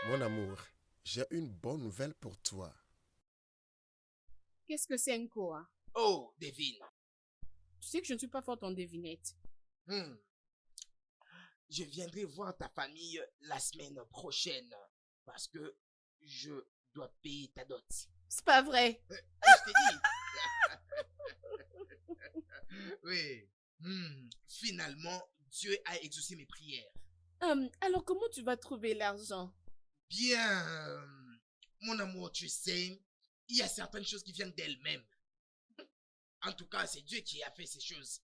Mon amour, j'ai une bonne nouvelle pour toi. Qu'est-ce que c'est quoi? Oh, devine. Tu sais que je ne suis pas forte en devinette. Hmm. Je viendrai voir ta famille la semaine prochaine parce que je dois payer ta dot. C'est pas vrai. Je t'ai dit. Oui. Finalement, Dieu a exaucé mes prières. Alors comment tu vas trouver l'argent? Bien, mon amour, tu sais, il y a certaines choses qui viennent d'elles-mêmes. En tout cas, c'est Dieu qui a fait ces choses.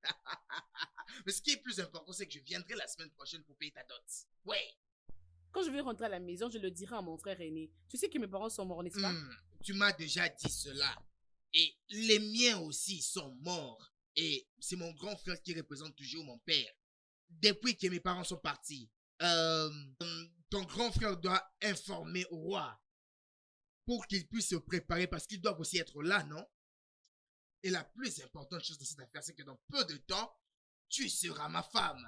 Mais ce qui est plus important, c'est que je viendrai la semaine prochaine pour payer ta dot. Ouais. Quand je vais rentrer à la maison, je le dirai à mon frère aîné. Tu sais que mes parents sont morts, n'est-ce pas? Tu m'as déjà dit cela. Et les miens aussi sont morts. Et c'est mon grand frère qui représente toujours mon père. Depuis que mes parents sont partis, ton grand frère doit informer au roi pour qu'il puisse se préparer parce qu'ils doivent aussi être là, non? Et la plus importante chose de cette affaire, c'est que dans peu de temps, tu seras ma femme.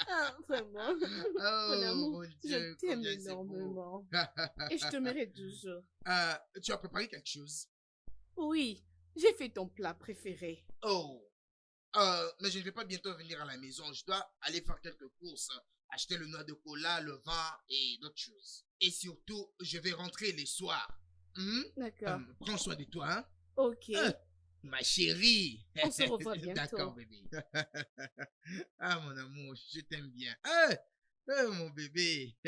Ah, vraiment. Mon amour, mon Dieu, je t'aime combien c'est beau. énormément. Et je te mérite toujours. Tu as préparé quelque chose? Oui, j'ai fait ton plat préféré. Oh, mais je ne vais pas bientôt venir à la maison. Je dois aller faire quelques courses, acheter le noix de cola, le vin et d'autres choses. Et surtout, je vais rentrer les soirs. D'accord. Prends soin de toi, hein? Ok. Ma chérie. On se revoit bientôt. D'accord, bébé. Ah, mon amour, je t'aime bien. Mon bébé.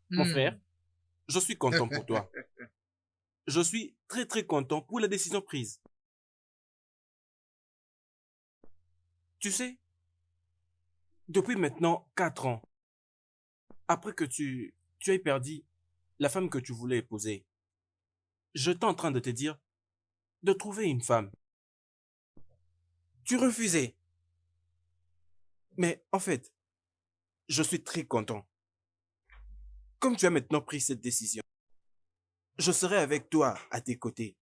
Mon frère, je suis content pour toi. Je suis très très content pour la décision prise. Tu sais, depuis maintenant 4 ans, après que tu aies perdu la femme que tu voulais épouser, je suis en train de te dire de trouver une femme. Tu refusais. Mais en fait, je suis très content. Comme tu as maintenant pris cette décision, je serai avec toi à tes côtés.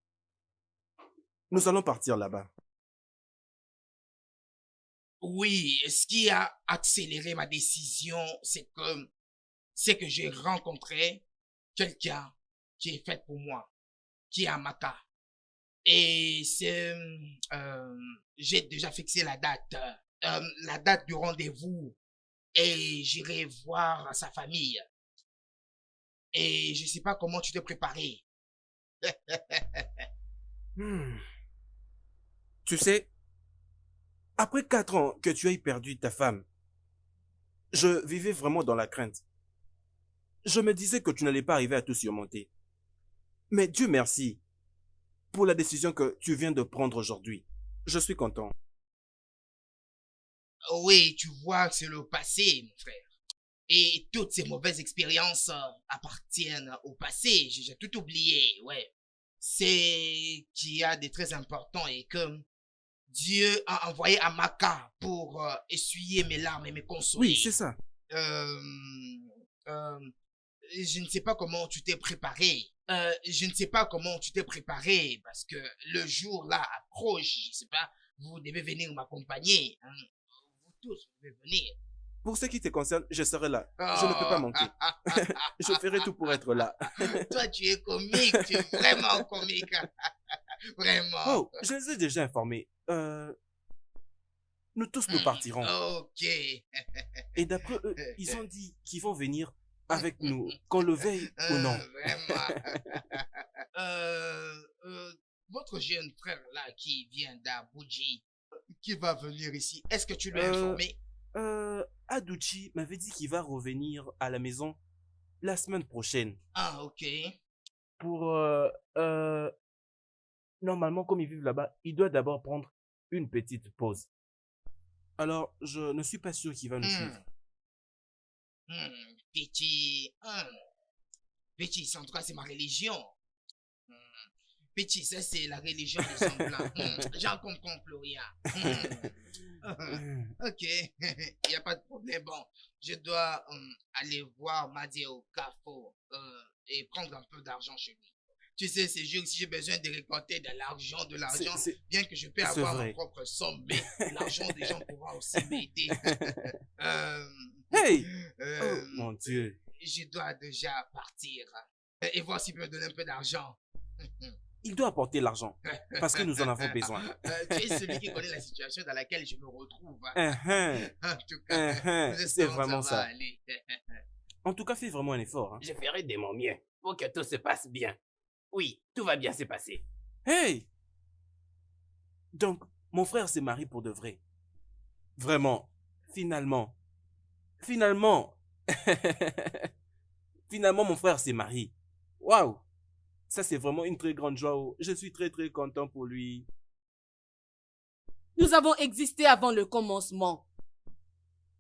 Nous allons partir là-bas. Oui, ce qui a accéléré ma décision, c'est que j'ai rencontré quelqu'un qui est fait pour moi, qui est à Maka. Et j'ai déjà fixé la date du rendez-vous et j'irai voir sa famille. Et je sais pas comment tu t'es préparé. Tu sais, après 4 ans que tu aies perdu ta femme, je vivais vraiment dans la crainte. Je me disais que tu n'allais pas arriver à tout surmonter. Mais Dieu merci pour la décision que tu viens de prendre aujourd'hui. Je suis content. Oui, tu vois, c'est le passé, mon frère. Et toutes ces mauvaises expériences appartiennent au passé. J'ai tout oublié, ouais. C'est qu'il y a des très importants et que Dieu a envoyé Amaka pour essuyer mes larmes et me consoler. Oui, c'est ça. Euh, euh, je ne sais pas comment tu t'es préparé. Je ne sais pas comment tu t'es préparé parce que le jour là approche. Je ne sais pas, vous devez venir m'accompagner, hein. Vous tous devez venir. Pour ce qui te concerne, je serai là. Je ne peux pas manquer. Je ferai tout pour être là. Toi, tu es comique, tu es vraiment comique. Vraiment. Oh, je les ai déjà informés. Nous tous nous partirons. Ok. Et d'après eux, ils ont dit qu'ils vont venir avec nous, qu'on le veuille ou non. Vraiment. Votre jeune frère là qui vient d'Abuja, qui va venir ici, est-ce que tu lui as informé? Aduchi m'avait dit qu'il va revenir à la maison la semaine prochaine. Ah, ok. Pour... normalement, comme ils vivent là-bas, il doit d'abord prendre une petite pause. Alors, je ne suis pas sûr qu'il va nous suivre. Petit. Petit, en tout cas, c'est ma religion. Petit, ça, c'est la religion des semblants. J'en comprends plus rien. Ok, il n'y a pas de problème. Bon, je dois aller voir Madi au Carrefour et prendre un peu d'argent chez lui. Tu sais, ces jours, si j'ai besoin de récolter de l'argent, bien que je peux avoir ma propre somme, mais l'argent des gens pourra aussi m'aider. Hey! Oh, mon Dieu. Je dois déjà partir et voir s'il peut me donner un peu d'argent. Il doit apporter l'argent, parce que nous en avons besoin. Tu es celui qui connaît la situation dans laquelle je me retrouve. En tout cas, c'est vraiment ça. Aller. En tout cas, fais vraiment un effort. Hein. Je ferai de mon mieux pour que tout se passe bien. Oui, tout va bien se passer. Hey! Donc, mon frère s'est marié pour de vrai. Vraiment. Finalement. Finalement, mon frère s'est marié. Waouh! Ça, c'est vraiment une très grande joie. Je suis très, très content pour lui. Nous avons existé avant le commencement.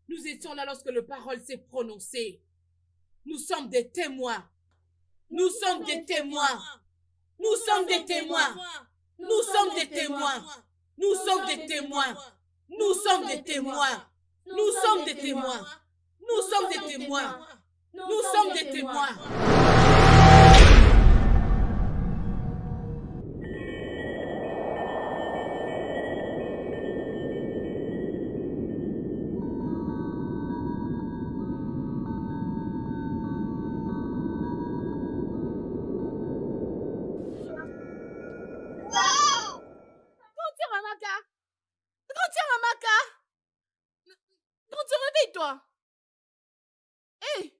Nous étions là lorsque la parole s'est prononcée. Nous sommes des témoins. Nous sommes des témoins. Nous sommes des témoins. Nous sommes des témoins. Nous sommes des témoins. Nous sommes des témoins. Nous sommes des témoins. Nous sommes des témoins. Nous sommes des témoins. Réveille-toi. Hé,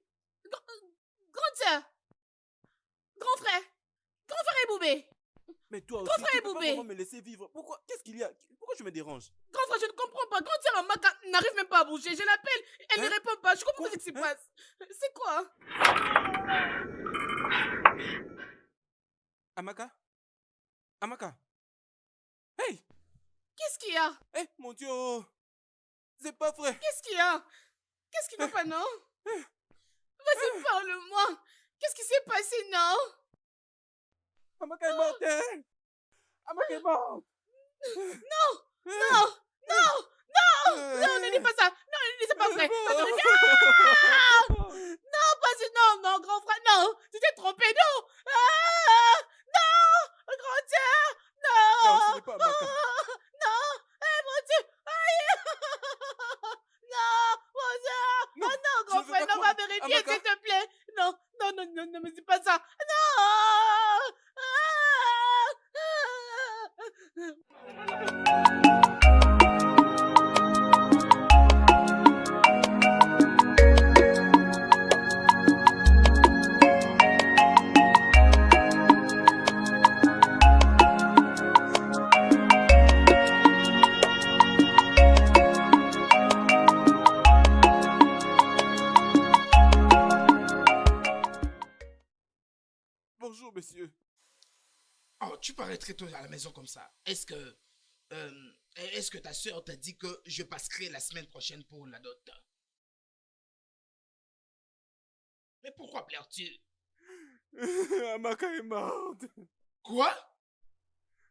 grande sœur, grand frère et Boubé. Mais toi aussi, Grand frère tu peux pas Boubé. vraiment me laisser vivre. Pourquoi? Qu'est-ce qu'il y a? Pourquoi je me dérange? Grand frère, je ne comprends pas. Grande sœur Amaka n'arrive même pas à bouger. Je l'appelle, elle ne répond pas. Je comprends pas ce qui se passe. C'est quoi? Amaka? Amaka? Hey! Qu'est-ce qu'il y a? Eh, mon Dieu! C'est pas vrai! Qu'est-ce qu'il y a? Qu'est-ce qui va pas, non? Vas-y, parle-moi. Qu'est-ce qui s'est passé, non? Amaka est morte! Amaka est morte! Non! Non! Non! Non! Non, ne dis pas ça! Non, ne dis pas vrai! Non, non, grand frère, non! Tu t'es trompé, non! Non! Grand sœur! Non! Non, ce n'est pas Amaka! Non! Eh, mon Dieu! Aïe! Non! Mon Dieu! Non, non, grand frère, non, va vérifier, Amaka. s'il te plaît! Non, ne me dis pas ça! Non! Bonjour, monsieur. Oh, tu parais très tôt à la maison comme ça. Est-ce que ta soeur t'a dit que je passerai la semaine prochaine pour la dot? Mais pourquoi pleures-tu? Amaka est morte. Quoi?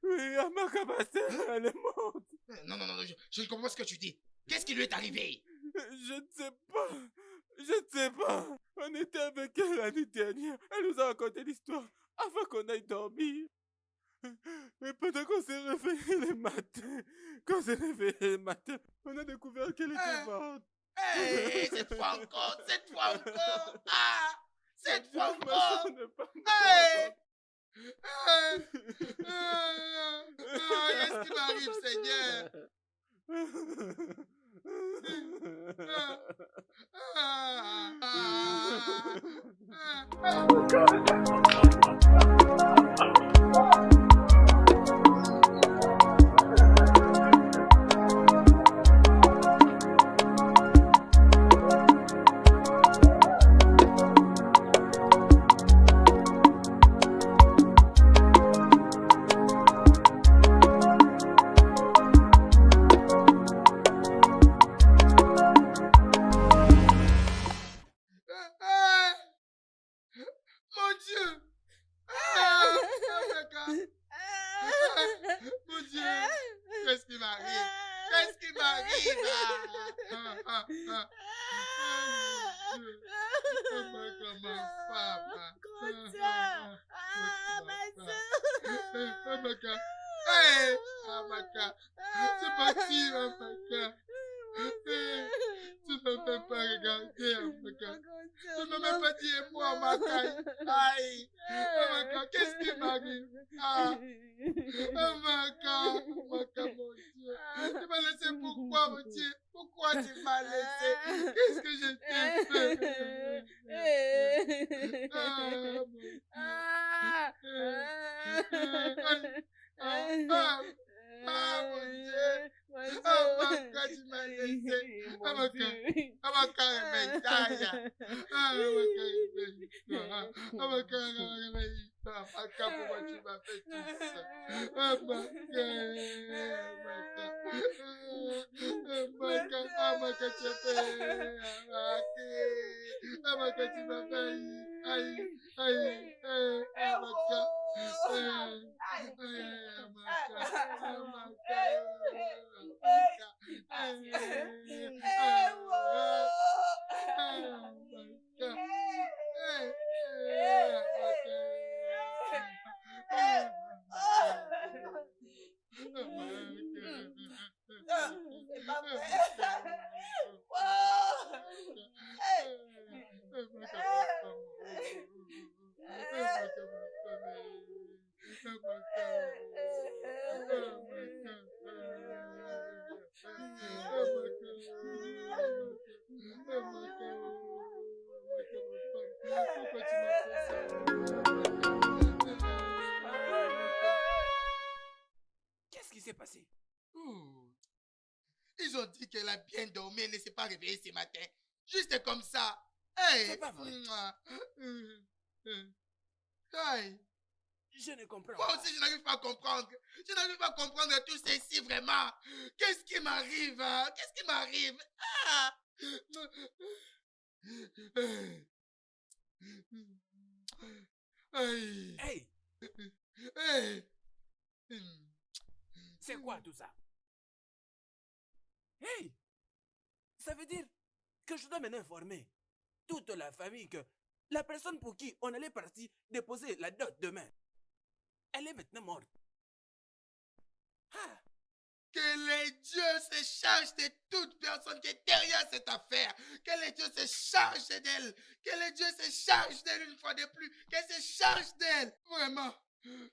Oui, Amaka Pasteur, elle est morte. Non, je ne comprends pas ce que tu dis. Qu'est-ce qui lui est arrivé? Je ne sais pas. Je ne sais pas. On était avec elle l'année dernière. Elle nous a raconté l'histoire avant qu'on aille dormir. Mais pendant qu'on s'est réveillé le matin, on a découvert qu'elle était morte. Hey, cette fois encore. Ah, cette fois Ma encore. soeur n'est pas Hey. morte. Qu'est-ce qui m'arrive, Seigneur? Dieu! Ah, Amaka! Mon Dieu! Qu'est-ce qui m'arrive? Qu'est-ce qui m'arrive? Amaka, ma femme! Amaka! Hey! Amaka! C'est parti, Amaka! Tu ne m'as même pas regardé, Amaka. Tu ne m'as même pas dit un mot, Amaka. Aïe. Amaka, qu'est-ce qui m'arrive? Ah. Amaka, Amaka, mon Dieu. Tu m'as laissé pourquoi, mon Dieu? Pourquoi tu m'as laissé? Qu'est-ce que je t'ai fait? Mon Dieu. Amaka, tu m'as laissé. Amaka, Amaka, réveille-toi. Amaka, réveille-toi. Amaka, réveille-toi. Amaka, pourquoi tu m'as fait tout ça? Amaka, Amaka, Amaka, tu as fait. Amaka, tu m'as fait. Aïe, aïe, Amaka. Qu'est-ce qui s'est passé? Ils ont dit qu'elle a bien dormi, elle ne s'est pas réveillée ce matin. Juste comme ça. Hey. C'est pas vrai. Hey. Je ne comprends Moi pas. aussi, je n'arrive pas à comprendre. Je n'arrive pas à comprendre tout ceci, vraiment. Qu'est-ce qui m'arrive? Qu'est-ce qui m'arrive? Ah. Hey. Hey, Hey. c'est quoi tout ça? Hey, ça veut dire que je dois maintenant informer toute la famille que la personne pour qui on allait partir déposer la dot demain, elle est maintenant morte. Ah, Que les dieux se chargent de toute personne qui est derrière cette affaire. Que les dieux se chargent d'elle. Que les dieux se chargent d'elle une fois de plus. Qu'elle se charge d'elle. Vraiment.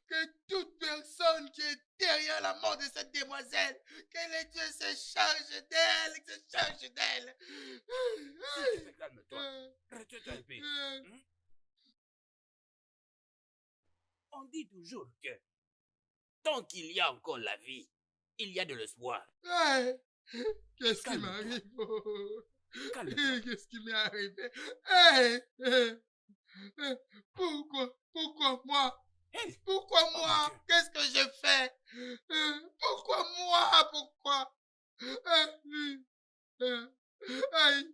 Que toute personne qui est derrière la mort de cette demoiselle, que les dieux se chargent d'elle. Se chargent d'elle. s'il te plaît, calme-toi. Retiens-toi un peu. On dit toujours que tant qu'il y a encore la vie, il y a de l'espoir. Hey, qu'est-ce qui Calme-toi. m'arrive? Calme-toi. Qu'est-ce qui m'est arrivé? Hey, pourquoi moi? Hey, Pourquoi mon moi? Dieu. Qu'est-ce que j'ai fait? Pourquoi moi? Pourquoi? Aïe,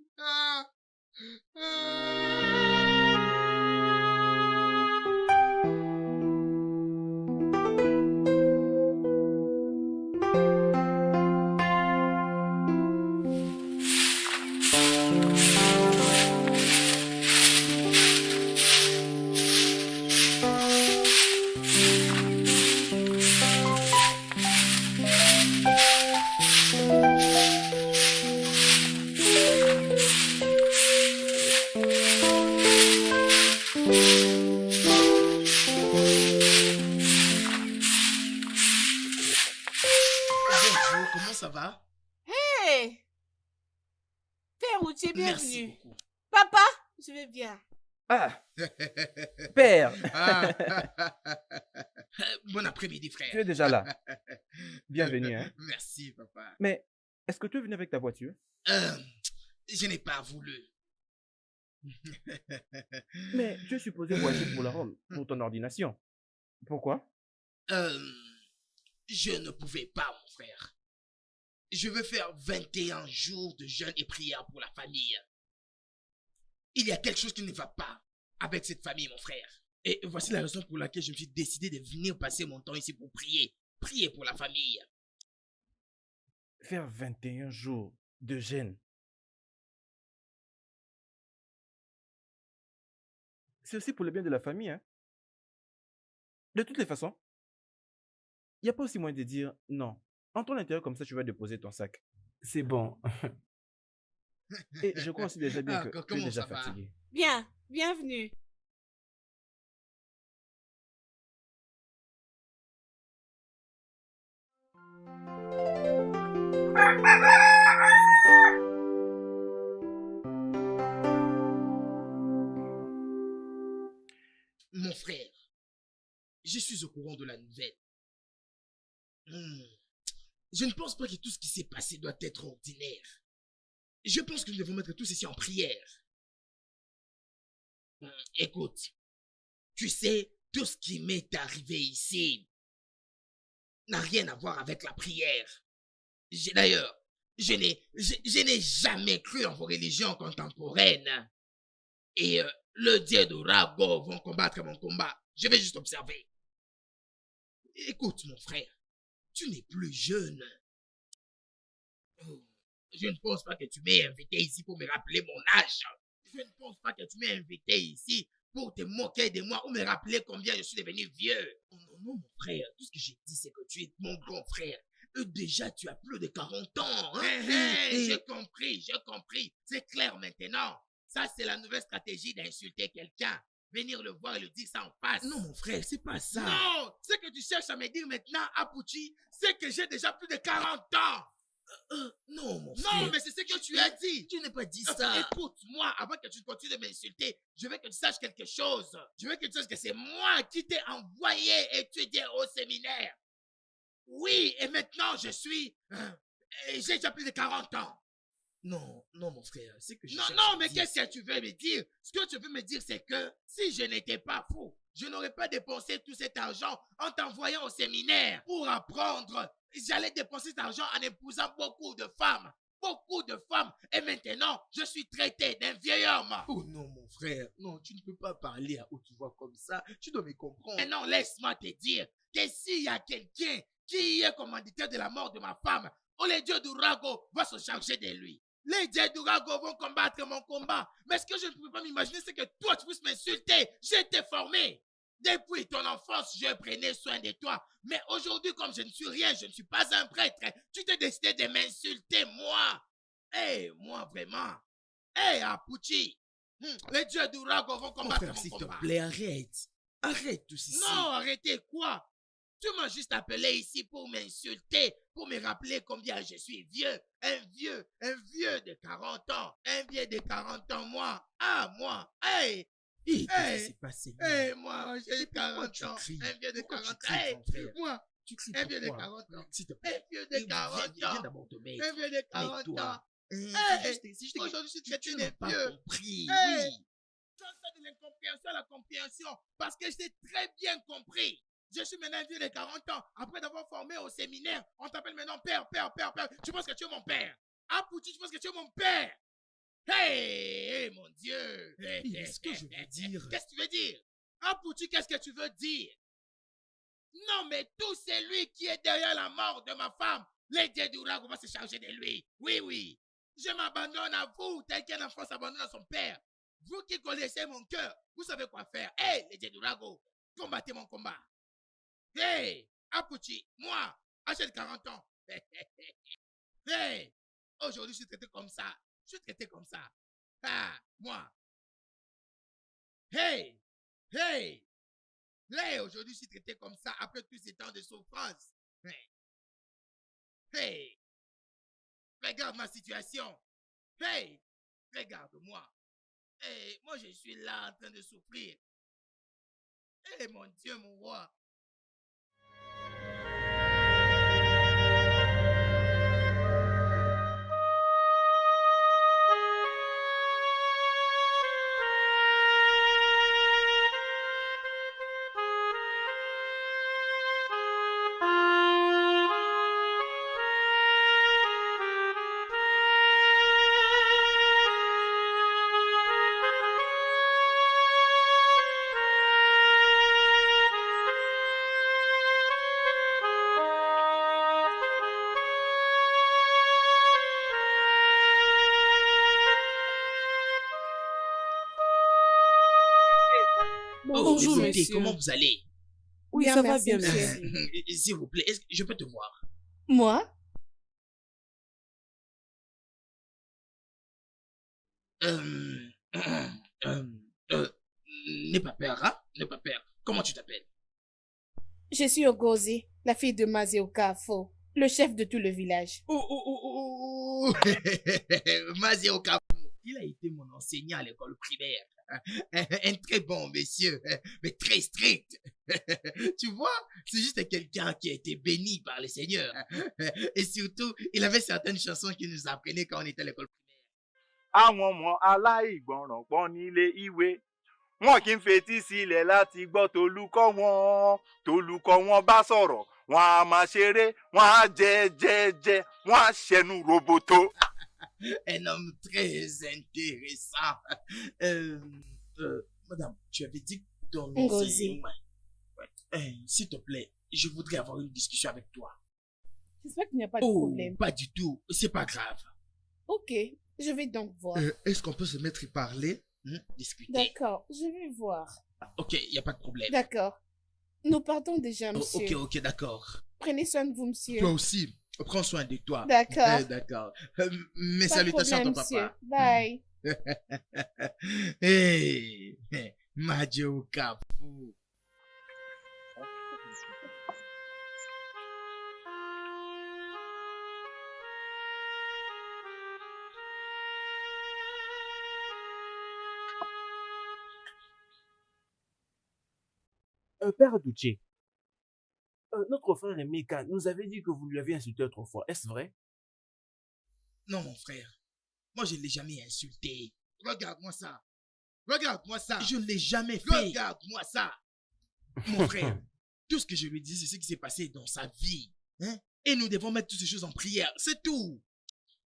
Bonjour, comment ça va? Hey! Père Routier, Merci bienvenue. beaucoup. Papa, je vais bien. Ah, père, Ah. Bon après-midi, frère. tu es déjà là. Bienvenue, hein. Merci, papa. Mais est-ce que tu es venu avec ta voiture? Je n'ai pas voulu. Mais tu es supposé voyager pour la Rome, pour ton ordination. Pourquoi? Je ne pouvais pas, mon frère. Je veux faire 21 jours de jeûne et prière pour la famille. Il y a quelque chose qui ne va pas avec cette famille, mon frère. Et voici la raison pour laquelle je me suis décidé de venir passer mon temps ici pour prier. Prier pour la famille. Faire 21 jours de jeûne. C'est aussi pour le bien de la famille, hein. De toutes les façons, il n'y a pas aussi moyen de dire non. Entre à l'intérieur comme ça, tu vas déposer ton sac. C'est bon. Et je crois aussi déjà bien Ah, que tu es comment déjà ça va? fatigué. Bien, bienvenue. Mon frère, je suis au courant de la nouvelle. Je ne pense pas que tout ce qui s'est passé doit être ordinaire. Je pense que nous devons mettre tout ceci en prière. Écoute, tu sais, tout ce qui m'est arrivé ici n'a rien à voir avec la prière. D'ailleurs, je n'ai jamais cru en vos religions contemporaines. Et le dieu de Rago vont combattre mon combat. Je vais juste observer. Écoute, mon frère, tu n'es plus jeune. Je ne pense pas que tu m'aies invité ici pour me rappeler mon âge. Je ne pense pas que tu m'aies invité ici pour te moquer de moi ou me rappeler combien je suis devenu vieux. Non, non, non, mon frère. Tout ce que j'ai dit, c'est que tu es mon grand frère. Déjà, tu as plus de 40 ans. Hein? J'ai compris. C'est clair maintenant. Ça, c'est la nouvelle stratégie d'insulter quelqu'un. Venir le voir et lui dire ça en face. Non, mon frère, c'est pas ça. Non, ce que tu cherches à me dire maintenant, Apuchi, c'est que j'ai déjà plus de 40 ans. Non, mon frère. Non, mais c'est ce que tu as dit. Tu n'as pas dit ça. Écoute-moi, avant que tu continues de m'insulter, je veux que tu saches quelque chose. Je veux que tu saches que c'est moi qui t'ai envoyé étudier au séminaire. Oui, et maintenant j'ai déjà plus de 40 ans. Non, non, mon frère, c'est que je cherche à mais dire. Qu'est-ce que tu veux me dire? Ce que tu veux me dire, c'est que si je n'étais pas fou, je n'aurais pas dépensé tout cet argent en t'envoyant au séminaire pour apprendre. J'allais dépenser cet argent en épousant beaucoup de femmes. Beaucoup de femmes. Et maintenant, je suis traité d'un vieil homme. Oh non, mon frère. Non, tu ne peux pas parler à haute voix comme ça. Tu dois me comprendre. Mais non, laisse-moi te dire que s'il y a quelqu'un qui est commanditaire de la mort de ma femme, les dieux d'Urago vont se charger de lui. Les dieux d'Urago vont combattre mon combat. Mais ce que je ne peux pas m'imaginer, c'est que toi, tu puisses m'insulter. J'ai été formé. Depuis ton enfance, je prenais soin de toi. Mais aujourd'hui, comme je ne suis rien, je ne suis pas un prêtre, tu t'es décidé de m'insulter, moi. Moi, vraiment. Apuchi. Les dieux d'Urago vont combattre mon combat. S'il te plaît, arrête. Arrête tout ceci. Non, arrêtez quoi? Tu m'as juste appelé ici pour m'insulter, pour me rappeler combien je suis vieux. Un vieux de 40 ans. Un vieux de 40 ans, moi. Moi. Qu'est-ce qui s'est passé? Moi, j'ai 40 ans. Un vieux de 40 ans. Moi, tu cries un vieux de 40 ans. Un vieux de 40 ans. Viens d'abord te mettre. Un vieux de 40 ans. Aujourd'hui, je suis traité de vieux. Compris. Oui. Tu as ça de l'incompréhension à la compréhension. Parce que j'ai très bien compris. Je suis maintenant vieux de 40 ans. Après d'avoir formé au séminaire, on t'appelle maintenant père. Tu penses que tu es mon père? Apuchi, tu penses que tu es mon père? Mon Dieu. Qu'est-ce que je veux dire? Qu'est-ce que tu veux dire? Apuchi, qu'est-ce que tu veux dire? Non, mais tout c'est lui qui est derrière la mort de ma femme. Les dieux d'Urago vont se charger de lui. Oui. Je m'abandonne à vous, tel qu'un enfant s'abandonne à son père. Vous qui connaissez mon cœur, vous savez quoi faire. Les dieux d'Urago, combattez mon combat. Apuchi, moi, achète 40 ans. Aujourd'hui, je suis traité comme ça. Moi. Aujourd'hui, je suis traité comme ça après tous ces temps de souffrance. Regarde ma situation. Regarde-moi. Moi, je suis là en train de souffrir. Mon Dieu, mon roi. Bonjour, écoutez, monsieur. comment vous allez? Oui, Bien, ça va merci, bien, monsieur. merci. S'il vous plaît, est-ce que je peux te voir? Moi? Euh, euh, euh, N'aie pas peur, hein? N'aie pas peur. Comment tu t'appelles? Je suis Ogozi, la fille de Mazioka Afo, le chef de tout le village. Oh. Mazio Kafu. Il a été mon enseignant à l'école primaire. Un très bon monsieur, mais très strict. Tu vois, c'est juste quelqu'un qui a été béni par le Seigneur. Et surtout, il avait certaines chansons qu'il nous apprenait quand on était à l'école primaire. Àwọn ọmọ aláìgbọràn pọ̀ nílé ìwé wọn kì í fetí sílẹ̀ láti gbọ́ tolùkọ́ wọn bá sọ̀rọ̀ wọn á máa ṣeré wọn á jẹ wọn á ṣẹnu roboto. Un homme très intéressant. Madame, tu avais dit ton nom Ngozi. s'il te plaît, je voudrais avoir une discussion avec toi. J'espère qu'il n'y a pas de problème. Pas du tout, c'est pas grave. Ok, je vais donc voir. Est-ce qu'on peut se mettre à parler? Discuter. D'accord, je vais voir. Ok, il n'y a pas de problème. D'accord. Nous partons déjà, Oh, monsieur. ok, d'accord. Prenez soin de vous, monsieur. Toi aussi. Prends soin de toi. D'accord. D'accord. Mes Pas de salutations à ton problème, papa. monsieur. Bye. Hey, Mazio Kafu. Père Adouché, notre frère Emeka nous avait dit que vous lui aviez insulté autrefois. Est-ce vrai? Non, mon frère. Moi, je ne l'ai jamais insulté. Regarde-moi ça. Regarde-moi ça. Je ne l'ai jamais fait. Regarde-moi ça. Mon frère, tout ce que je lui dis, c'est ce qui s'est passé dans sa vie. Hein? Et nous devons mettre toutes ces choses en prière. C'est tout.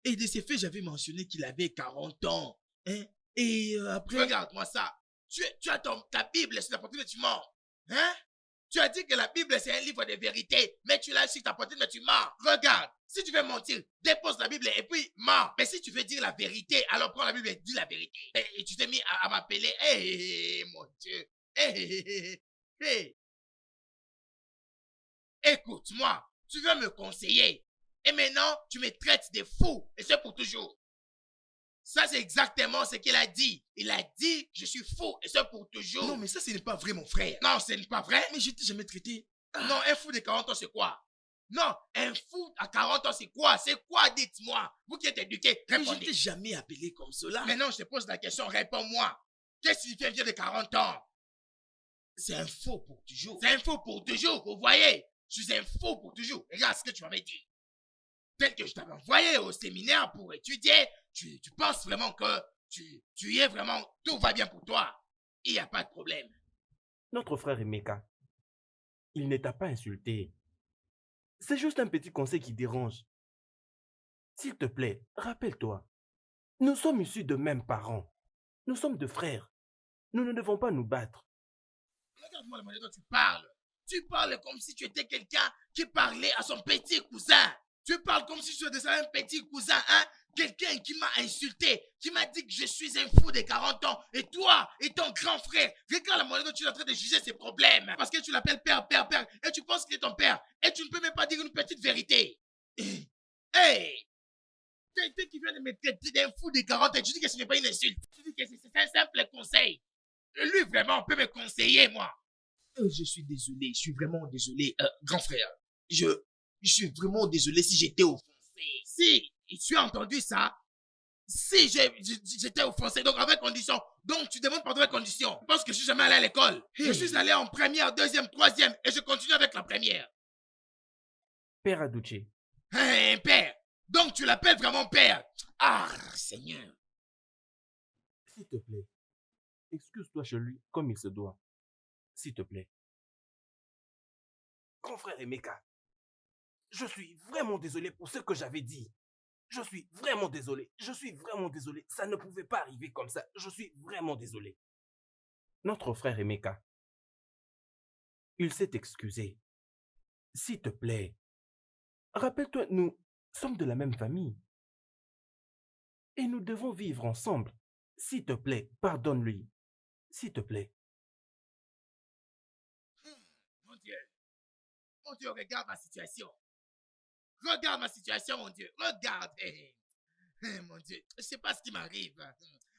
Et de ces faits, j'avais mentionné qu'il avait 40 ans. Hein? Et après... Regarde-moi ça. Tu as ta Bible sur la poitrine et tu mens. Hein? Tu as dit que la Bible, c'est un livre de vérité, mais tu l'as sur ta poitrine, mais tu mens. Regarde, si tu veux mentir, dépose la Bible et puis mens. Mais si tu veux dire la vérité, alors prends la Bible et dis la vérité. Et tu t'es mis à m'appeler. Hé, mon Dieu. Hé. Écoute-moi, tu veux me conseiller. Et maintenant, tu me traites de fou. Et c'est pour toujours. Ça, c'est exactement ce qu'il a dit. Il a dit, je suis fou et c'est pour toujours. Non, mais ça, ce n'est pas vrai, mon frère. Non, ce n'est pas vrai. Mais je t'ai jamais traité. Non, un fou de 40 ans, c'est quoi? Non, un fou à 40 ans, c'est quoi? C'est quoi, dites-moi? Vous qui êtes éduqué, répondez. Mais je t'ai jamais appelé comme cela. Mais non, je te pose la question, réponds-moi. Qu'est-ce qui fait vieux de 40 ans? C'est un fou pour toujours. C'est un fou pour toujours, vous voyez? Je suis un fou pour toujours. Regarde ce que tu m'avais dit. Tel que je t'avais envoyé au séminaire pour étudier, tu penses vraiment que tu y es vraiment, tout va bien pour toi. Il n'y a pas de problème. Notre frère Emeka, il ne t'a pas insulté. C'est juste un petit conseil qui dérange. S'il te plaît, rappelle-toi. Nous sommes issus de mêmes parents. Nous sommes de frères. Nous ne devons pas nous battre. Regarde-moi la manière dont tu parles. Tu parles comme si tu étais quelqu'un qui parlait à son petit cousin. Tu parles comme si tu étais un petit cousin, hein? Quelqu'un qui m'a insulté, qui m'a dit que je suis un fou de 40 ans. Et toi, et ton grand frère, regarde la manière dont tu es en train de juger ses problèmes. Parce que tu l'appelles père. Et tu penses qu'il est ton père. Et tu ne peux même pas dire une petite vérité. Hey! Quelqu'un qui vient de me traiter d'un fou de 40 ans, tu dis que ce n'est pas une insulte. Tu dis que c'est un simple conseil. Lui, vraiment, peut me conseiller, moi. Je suis désolé, je suis vraiment désolé. Grand frère, je suis vraiment désolé si j'étais offensé. Si tu as entendu ça, si j'étais offensé, donc avec condition. Donc tu demandes pardon avec condition. Parce que je suis jamais allé à l'école. Je suis allé en première, deuxième, troisième, et je continue avec la première. Père Adouché. Hein, père. Donc tu l'appelles vraiment père. Ah, Seigneur. S'il te plaît, excuse-toi chez lui comme il se doit. S'il te plaît. Grand frère Emeka, je suis vraiment désolé pour ce que j'avais dit. Je suis vraiment désolé. Je suis vraiment désolé. Ça ne pouvait pas arriver comme ça. Je suis vraiment désolé. Notre frère Emeka, il s'est excusé. S'il te plaît, rappelle-toi, nous sommes de la même famille. Et nous devons vivre ensemble. S'il te plaît, pardonne-lui. S'il te plaît. Mon Dieu, regarde ma situation. Regarde ma situation, mon Dieu. Regarde. Mon Dieu, je ne sais pas ce qui m'arrive.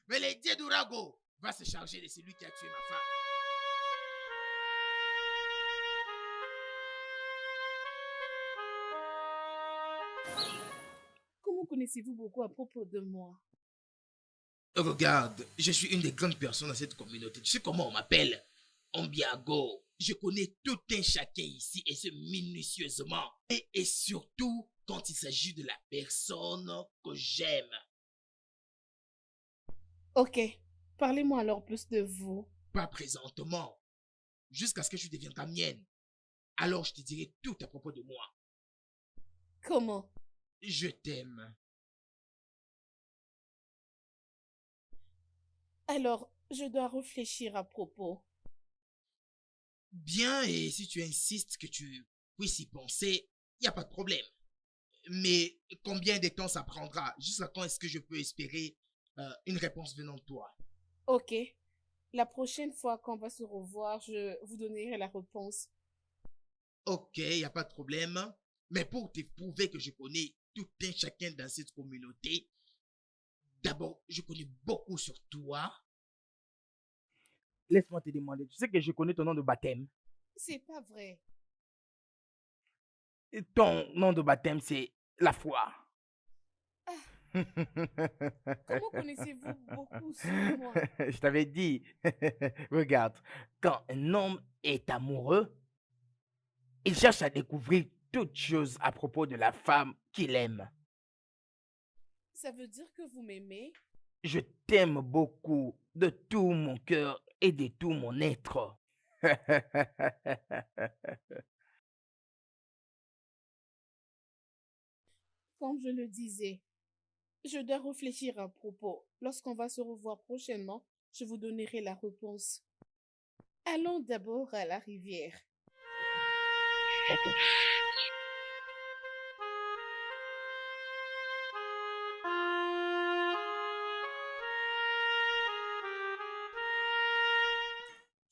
Mais les dieux d'Urago va se charger de celui qui a tué ma femme. Comment connaissez-vous beaucoup à propos de moi? Regarde, je suis une des grandes personnes dans cette communauté. Tu sais comment on m'appelle? Ombiago. Je connais tout un chacun ici et ce minutieusement. Et surtout quand il s'agit de la personne que j'aime. Ok, parlez-moi alors plus de vous. Pas présentement. Jusqu'à ce que tu deviennes ta mienne. Alors je te dirai tout à propos de moi. Comment? Je t'aime. Alors, je dois réfléchir à propos. Bien, et si tu insistes que tu puisses y penser, il n'y a pas de problème. Mais combien de temps ça prendra? Jusqu'à quand est-ce que je peux espérer une réponse venant de toi? Ok, la prochaine fois qu'on va se revoir, je vous donnerai la réponse. Ok, il n'y a pas de problème. Mais pour te prouver que je connais tout un chacun dans cette communauté, d'abord, je connais beaucoup sur toi. Laisse-moi te demander, tu sais que je connais ton nom de baptême. C'est pas vrai. Et ton nom de baptême, c'est la foi. Comment connaissez-vous beaucoup sur moi? Je t'avais dit, regarde, quand un homme est amoureux, il cherche à découvrir toutes choses à propos de la femme qu'il aime. Ça veut dire que vous m'aimez? Je t'aime beaucoup de tout mon cœur et de tout mon être. Comme je le disais, je dois réfléchir à propos. Lorsqu'on va se revoir prochainement, je vous donnerai la réponse. Allons d'abord à la rivière.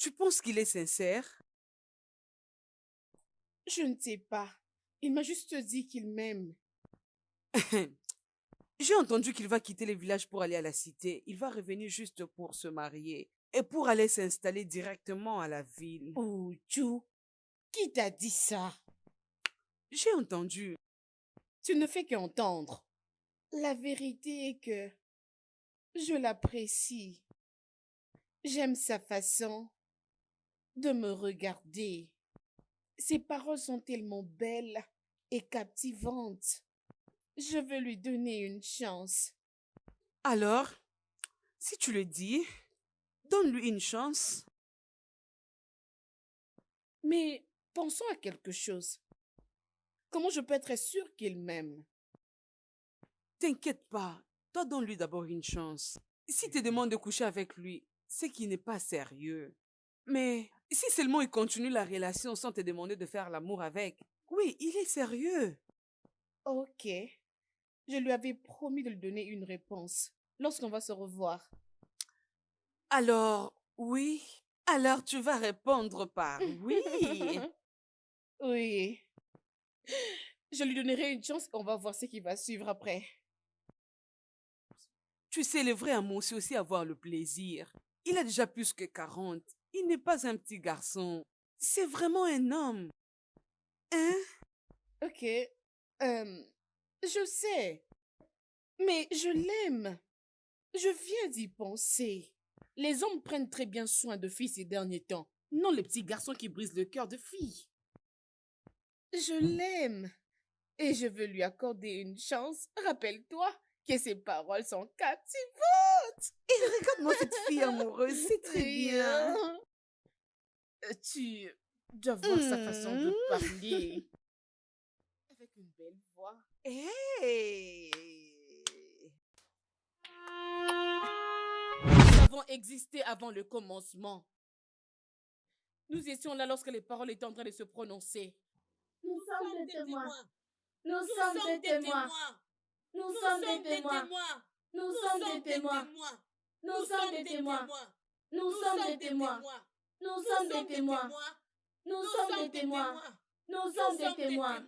Tu penses qu'il est sincère? Je ne sais pas. Il m'a juste dit qu'il m'aime. J'ai entendu qu'il va quitter le village pour aller à la cité. Il va revenir juste pour se marier et pour aller s'installer directement à la ville. Oh, Chou, qui t'a dit ça? J'ai entendu. Tu ne fais qu'entendre. La vérité est que je l'apprécie. J'aime sa façon de me regarder. Ses paroles sont tellement belles et captivantes. Je veux lui donner une chance. Alors, si tu le dis, donne-lui une chance. Mais pensons à quelque chose. Comment je peux être sûre qu'il m'aime? T'inquiète pas, toi donne-lui d'abord une chance. S'il te demande de coucher avec lui, c'est qu'il n'est pas sérieux. Mais si seulement il continue la relation sans te demander de faire l'amour avec, oui, il est sérieux. Ok. Je lui avais promis de lui donner une réponse lorsqu'on va se revoir. Alors, oui. Alors tu vas répondre par oui. Oui. Je lui donnerai une chance et on va voir ce qui va suivre après. Tu sais, le vrai amour, c'est aussi avoir le plaisir. Il a déjà plus que 40. Il n'est pas un petit garçon. C'est vraiment un homme. Hein? Ok. Je sais. Mais je l'aime. Je viens d'y penser. Les hommes prennent très bien soin de filles ces derniers temps. Non les petits garçons qui brisent le cœur de filles. Je l'aime. Et je veux lui accorder une chance. Rappelle-toi que ses paroles sont captivantes. Et regarde-moi cette fille amoureuse, c'est très bien. Tu dois voir sa façon de parler. Avec une belle voix. Hey! Nous avons existé avant le commencement. Nous étions là lorsque les paroles étaient en train de se prononcer. Nous sommes des témoins. Nous Nous sommes des témoins. Nous sommes des témoins. Nous sommes des témoins. Nous sommes des témoins. Nous sommes des témoins. Nous sommes des témoins. Nous sommes des témoins. Nous sommes des témoins.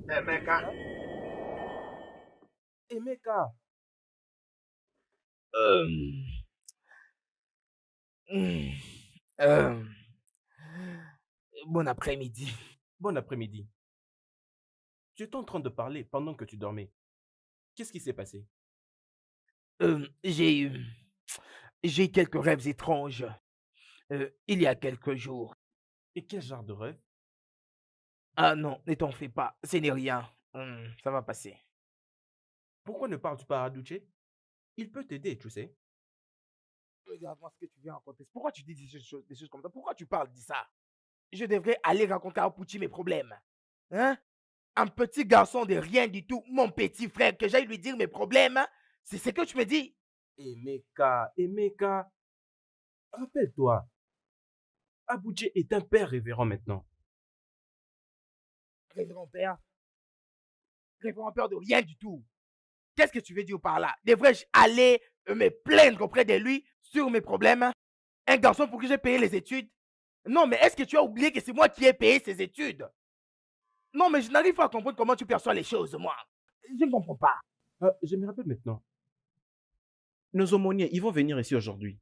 Emeka. Emeka. Bon après-midi. Bon après-midi. Tu étais en train de parler pendant que tu dormais. Qu'est-ce qui s'est passé? J'ai eu quelques rêves étranges il y a quelques jours. Et quel genre de rêve? Ah non, ne t'en fais pas, ce n'est rien. Ça va passer. Pourquoi ne parles-tu pas à Aduche? Il peut t'aider, tu sais. Regarde-moi ce que tu viens raconter. Pourquoi tu dis des choses comme ça? Pourquoi tu parles de ça? Je devrais aller raconter à Pucci mes problèmes. Hein? Un petit garçon de rien du tout, mon petit frère, que j'aille lui dire mes problèmes, c'est ce que tu me dis? Emeka, rappelle-toi, Abuche est un père révérend maintenant. Révérend père? Révérend père de rien du tout. Qu'est-ce que tu veux dire par là? Devrais-je aller me plaindre auprès de lui sur mes problèmes? Un garçon pour qui j'ai payé les études? Non, mais est-ce que tu as oublié que c'est moi qui ai payé ses études? Non, mais je n'arrive pas à comprendre comment tu perçois les choses, moi. Je ne comprends pas. Je me rappelle maintenant. Nos aumôniers, ils vont venir ici aujourd'hui.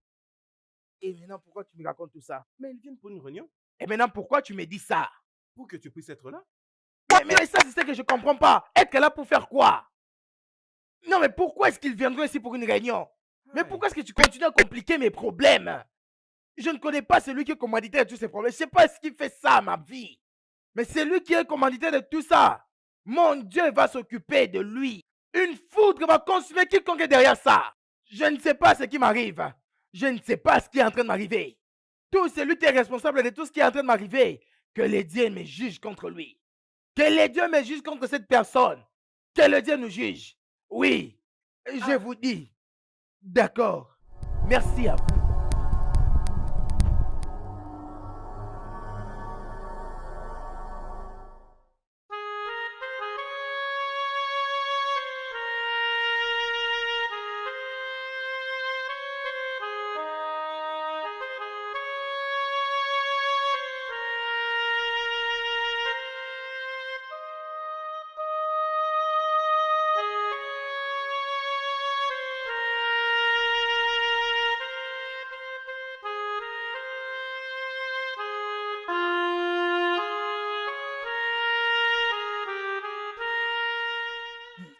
Et maintenant, pourquoi tu me racontes tout ça? Mais ils viennent pour une réunion. Et maintenant, pourquoi tu me dis ça? Pour que tu puisses être là. Mais ça, c'est ce que je comprends pas. Être là pour faire quoi? Non, mais pourquoi est-ce qu'ils viendront ici pour une réunion? Mais pourquoi est-ce que tu continues à compliquer mes problèmes? Je ne connais pas celui qui est commanditaire de tous ces problèmes. Je ne sais pas ce qui fait ça, ma vie. Mais c'est lui qui est commanditaire de tout ça. Mon Dieu va s'occuper de lui. Une foudre va consumer quiconque est derrière ça. Je ne sais pas ce qui m'arrive. Je ne sais pas ce qui est en train de m'arriver. Tout celui qui est responsable de tout ce qui est en train de m'arriver, que les dieux me jugent contre lui. Que les dieux me jugent contre cette personne. Que le Dieu nous juge. Oui, je vous dis. D'accord. Merci à vous.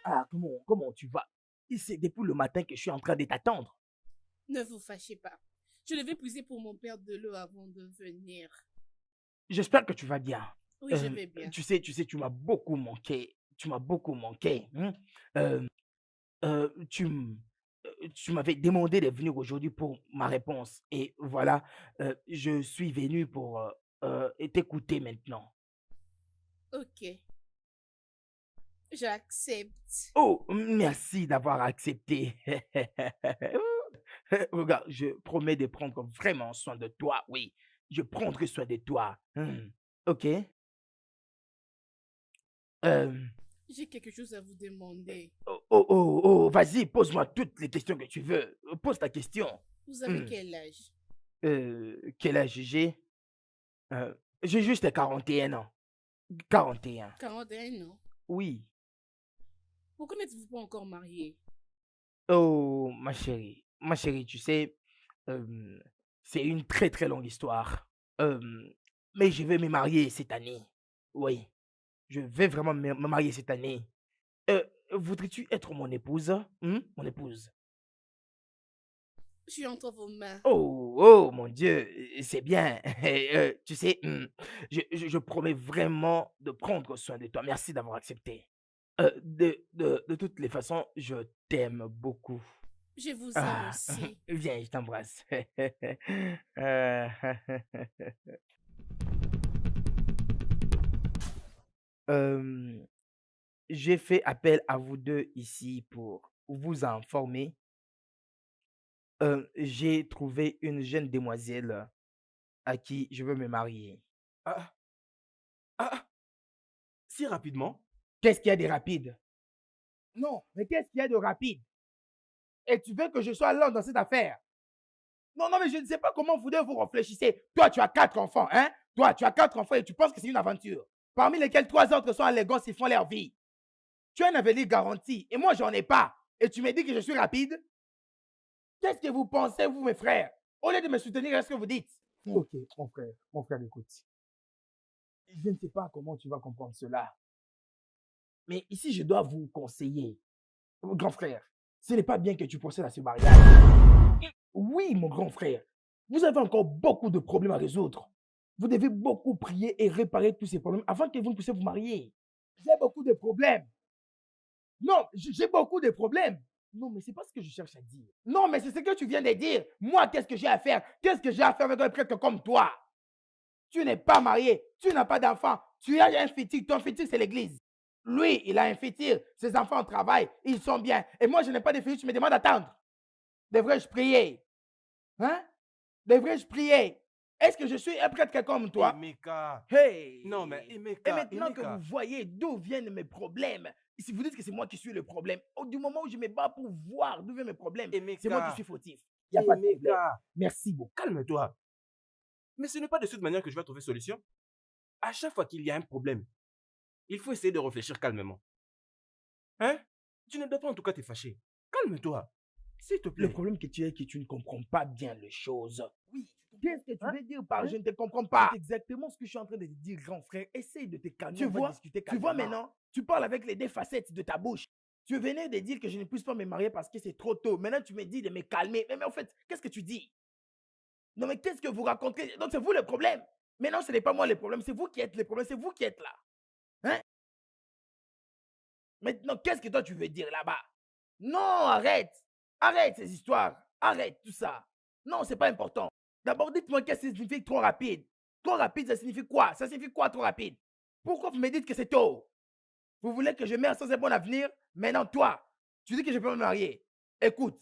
Ah, comment tu vas? C'est depuis le matin que je suis en train de t'attendre. Ne vous fâchez pas. Je devais puiser pour mon père de l'eau avant de venir. J'espère que tu vas bien. Oui, je vais bien. Tu sais, tu m'as beaucoup manqué. Tu m'as beaucoup manqué. Tu m'avais demandé de venir aujourd'hui pour ma réponse. Et voilà, je suis venu pour t'écouter maintenant. Ok. J'accepte. Oh, merci d'avoir accepté. Regarde, je promets de prendre vraiment soin de toi. Oui, je prendrai soin de toi. Ok. J'ai quelque chose à vous demander. Vas-y, pose-moi toutes les questions que tu veux. Pose ta question. Vous avez quel âge? Quel âge j'ai? J'ai juste 41 ans. 41. 41 ans? Oui. Pourquoi n'êtes-vous pas encore marié? Oh, ma chérie, tu sais, c'est une très très longue histoire. Mais je vais me marier cette année. Oui, je vais vraiment me marier cette année. Voudrais-tu être mon épouse? Mon épouse. Je suis entre vos mains. Oh, mon Dieu, c'est bien. Tu sais, je promets vraiment de prendre soin de toi. Merci d'avoir accepté. De toutes les façons, je t'aime beaucoup. Je vous aime aussi. Viens, je t'embrasse. J'ai fait appel à vous deux ici pour vous informer. J'ai trouvé une jeune demoiselle à qui je veux me marier. Si rapidement? Qu'est-ce qu'il y a de rapide? Non, mais qu'est-ce qu'il y a de rapide? Et tu veux que je sois lent dans cette affaire? Non, mais je ne sais pas comment vous deux vous réfléchissez. Toi, tu as 4 enfants, hein? Toi, tu as 4 enfants et tu penses que c'est une aventure. Parmi lesquels 3 autres sont allégants, ils font leur vie. Tu as un avenir garanti et moi, j'en ai pas. Et tu me dis que je suis rapide? Qu'est-ce que vous pensez, vous, mes frères? Au lieu de me soutenir, est-ce que vous dites? Ok, mon frère, écoute. Je ne sais pas comment tu vas comprendre cela. Mais ici, je dois vous conseiller. Mon grand frère, ce n'est pas bien que tu procèdes à ce mariage. Oui, mon grand frère, vous avez encore beaucoup de problèmes à résoudre. Vous devez beaucoup prier et réparer tous ces problèmes avant que vous ne puissiez vous marier. J'ai beaucoup de problèmes. Non, j'ai beaucoup de problèmes. Non, mais ce n'est pas ce que je cherche à dire. Non, mais c'est ce que tu viens de dire. Moi, qu'est-ce que j'ai à faire? Qu'est-ce que j'ai à faire avec un prêtre comme toi? Tu n'es pas marié, tu n'as pas d'enfant, tu as un fétiche, ton fétiche c'est l'église. Lui, il a un fétiche, ses enfants travaillent, ils sont bien. Et moi, je n'ai pas de fétiche, je me demande d'attendre. Devrais-je prier? Hein? Devrais-je prier? Est-ce que je suis un prêtre comme toi? Emeka. Hey! Non, mais Emeka. Et maintenant Emeka. que vous voyez d'où viennent mes problèmes, si vous dites que c'est moi qui suis le problème, du moment où je me bats pour voir d'où viennent mes problèmes, Emeka. c'est moi qui suis fautif. Il n'y a pas de problème. Emeka. Merci beaucoup. Calme-toi. Mais ce n'est pas de cette manière que je vais trouver solution. À chaque fois qu'il y a un problème, il faut essayer de réfléchir calmement. Hein? Tu ne dois pas en tout cas te fâcher. Calme-toi. S'il te plaît. Le problème que tu as est que tu ne comprends pas bien les choses. Oui. Qu'est-ce que tu Hein? veux dire par je ne te comprends pas? C'est exactement ce que je suis en train de te dire, grand frère. Essaye de te calmer. Tu on va vois, discuter tu vois calmement. maintenant, tu parles avec les deux facettes de ta bouche. Tu venais de dire que je ne puisse pas me marier parce que c'est trop tôt. Maintenant, tu me dis de me calmer. Mais en fait, qu'est-ce que tu dis? Non, mais qu'est-ce que vous racontez? Donc, c'est vous le problème. Mais non, ce n'est pas moi le problème. C'est vous qui êtes le problème. C'est vous qui êtes là. Hein? Maintenant, qu'est-ce que toi, tu veux dire là-bas? Non, arrête. Arrête ces histoires. Arrête tout ça. Non, c'est pas important. D'abord, dites-moi qu'est-ce que ça signifie trop rapide. Trop rapide, ça signifie quoi? Ça signifie quoi trop rapide? Pourquoi vous me dites que c'est tôt? Vous voulez que je meure sans un bon avenir? Maintenant, toi, tu dis que je peux me marier. Écoute.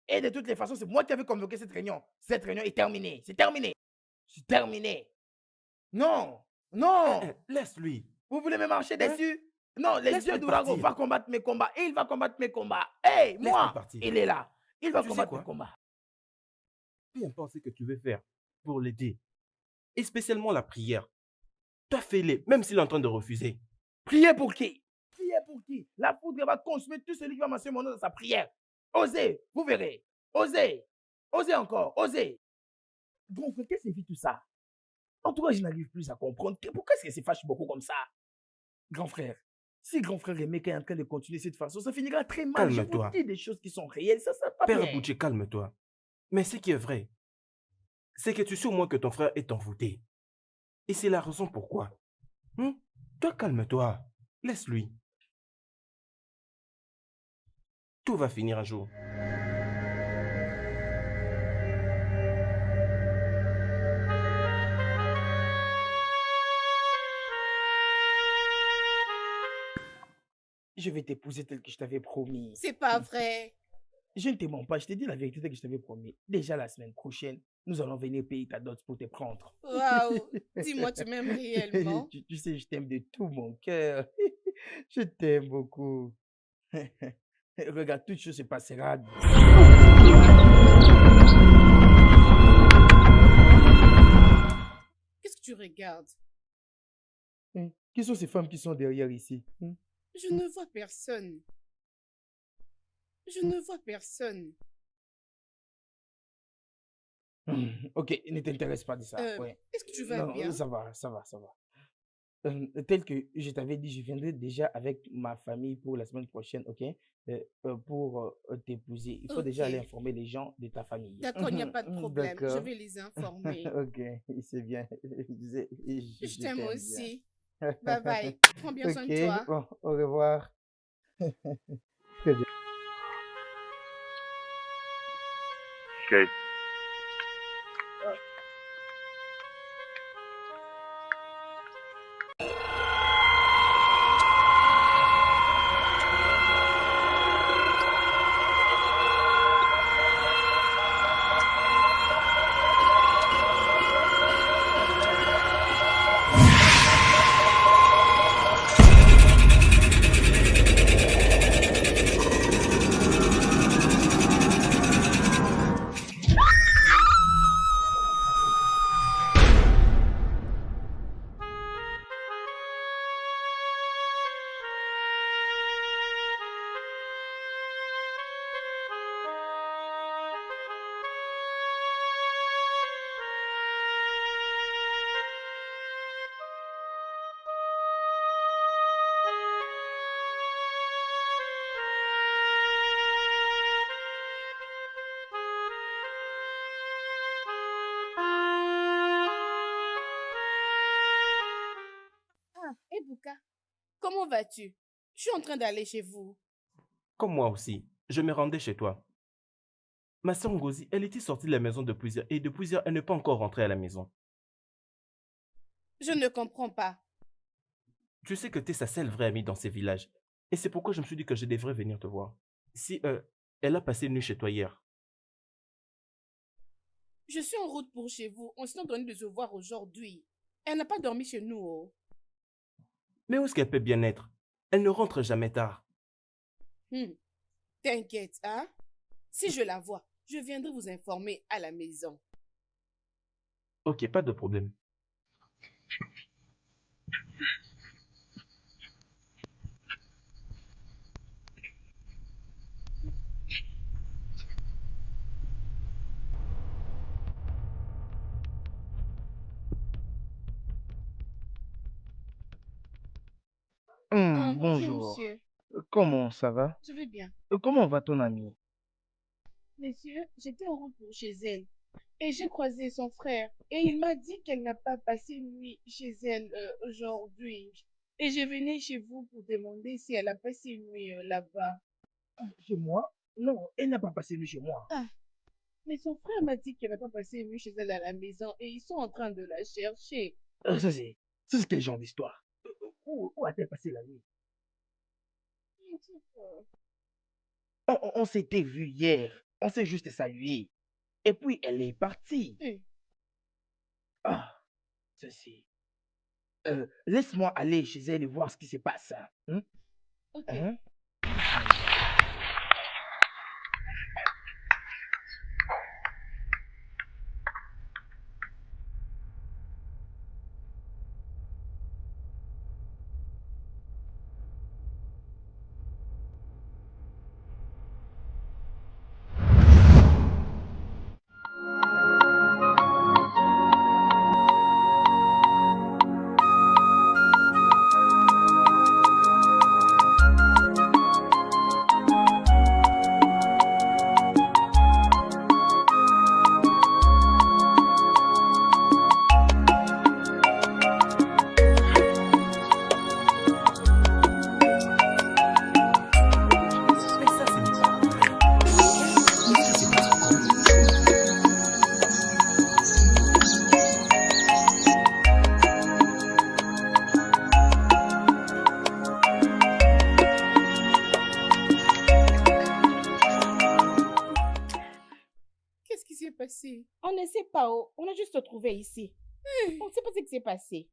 Et de toutes les façons, c'est moi qui avais convoqué cette réunion. Cette réunion est terminée. C'est terminé. C'est terminé. Non. Non. Laisse-lui. Vous voulez me marcher dessus? Non, les Laisse-le dieux d'Ourago partir. va combattre mes combats. Et il va combattre mes combats. Hey, Laisse-le moi, partir. il est là. Il va Tu sais combattre quoi? mes combats. Peu importe ce que tu veux faire pour l'aider, et spécialement la prière, toi fais-le, même s'il est en train de refuser. Priez pour qui? Priez pour qui? La foudre va consumer tout celui qui va mentionner mon nom dans sa prière. Osez, vous verrez. Osez. Osez encore. Osez. Grand frère, qu'est-ce que c'est tout ça? En tout cas, je n'arrive plus à comprendre. Pourquoi est-ce que ça fâche beaucoup comme ça? Grand frère, si grand frère Emeka est en train de continuer de cette façon, ça finira très mal. Je vous Calme-toi. dis des choses qui sont réelles. Ça sert pas Père bien. Bouché, calme-toi. Mais ce qui est vrai, c'est que tu sais au moins que ton frère est envoûté. Et c'est la raison pourquoi. Toi, calme-toi. Laisse-lui. Tout va finir un jour. Je vais t'épouser tel que je t'avais promis. C'est pas vrai. Je ne te mens pas, je t'ai dit la vérité tel que je t'avais promis. Déjà la semaine prochaine, nous allons venir payer ta dot pour te prendre. Waouh. Dis-moi, tu m'aimes réellement? Tu sais, je t'aime de tout mon cœur. Je t'aime beaucoup. Regarde, toute chose se passera. Qu'est-ce que tu regardes? Qui sont ces femmes qui sont derrière ici? Je ne vois personne. Je ne vois personne. Ok, ne t'intéresse pas de ça. Ouais. Est-ce que tu vas Non, bien? ça va. Tel que je t'avais dit, je viendrai déjà avec ma famille pour la semaine prochaine, ok? Pour t'épouser. Il faut déjà Ok. aller informer les gens de ta famille. D'accord, il n'y a pas de problème. Je D'accord. vais les informer. Ok, c'est bien. Je t'aime bien. aussi. Bye bye. Prends bien soin de Ok, toi. bon, au revoir. Très bien. Ok. comment vas-tu? Je suis en train d'aller chez vous. Comme moi aussi, je me rendais chez toi. Ma sœur Ngozi, elle était sortie de la maison depuis hier et depuis hier, elle n'est pas encore rentrée à la maison. Je ne comprends pas. Tu sais que tu es sa seule vraie amie dans ces villages. Et c'est pourquoi je me suis dit que je devrais venir te voir. Si elle a passé une nuit chez toi hier. Je suis en route pour chez vous. On s'est donné de se voir aujourd'hui. Elle n'a pas dormi chez nous. Oh. Mais où est-ce qu'elle peut bien être? Elle ne rentre jamais tard. T'inquiète, hein? Si je la vois, je viendrai vous informer à la maison. Ok, pas de problème. Bonjour, Bonjour. monsieur. Comment ça va? Je vais bien. Comment va ton ami? Monsieur, j'étais en route pour chez elle et j'ai croisé son frère et il m'a dit qu'elle n'a pas passé une nuit chez elle aujourd'hui. Et je venais chez vous pour demander si elle a passé une nuit là-bas. Chez moi? Non, elle n'a pas passé une nuit chez moi. Ah, mais son frère m'a dit qu'elle n'a pas passé une nuit chez elle à la maison et ils sont en train de la chercher. Ça c'est quel genre d'histoire? Où a-t-elle passé la nuit? On s'était vu hier. On s'est juste salué. Et puis elle est partie. Ah, ceci. Laisse-moi aller chez elle et voir ce qui se passe. Hein? Ok. Hein? Qu'est-ce qui s'est passé? On ne sait pas. Oh. On a juste trouvé ici. On ne sait pas ce qui s'est passé.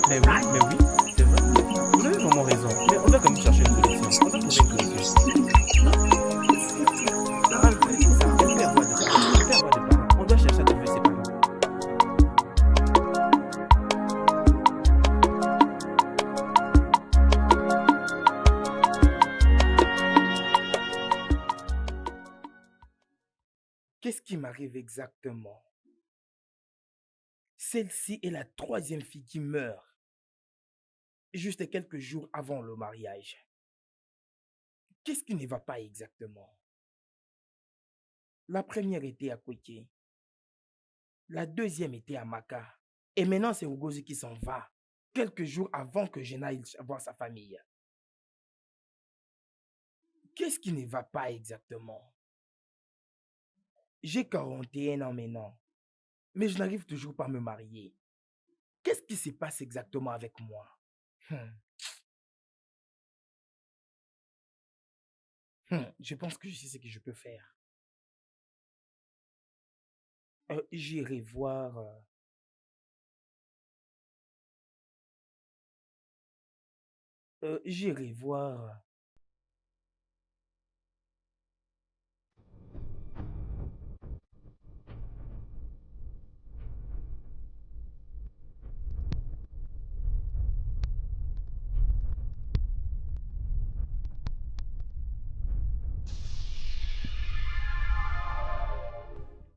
Mais oui, c'est vrai. Vous avez vraiment raison. Mais on doit quand même chercher une solution. On doit trouver une solution. Malgré tout ça, elle perd voix de parents. Elle perd voix de parents. On doit chercher à trouver ses parents. Qu'est-ce qui m'arrive exactement? Celle-ci est la troisième fille qui meurt, juste quelques jours avant le mariage. Qu'est-ce qui ne va pas exactement? La première était à Kweke, la deuxième était à Maka, et maintenant c'est Ngozi qui s'en va, quelques jours avant que je n'aille voir sa famille. Qu'est-ce qui ne va pas exactement? J'ai 41 ans maintenant, mais je n'arrive toujours pas à me marier. Qu'est-ce qui se passe exactement avec moi? Je pense que je sais ce que je peux faire. J'irai voir... j'irai voir...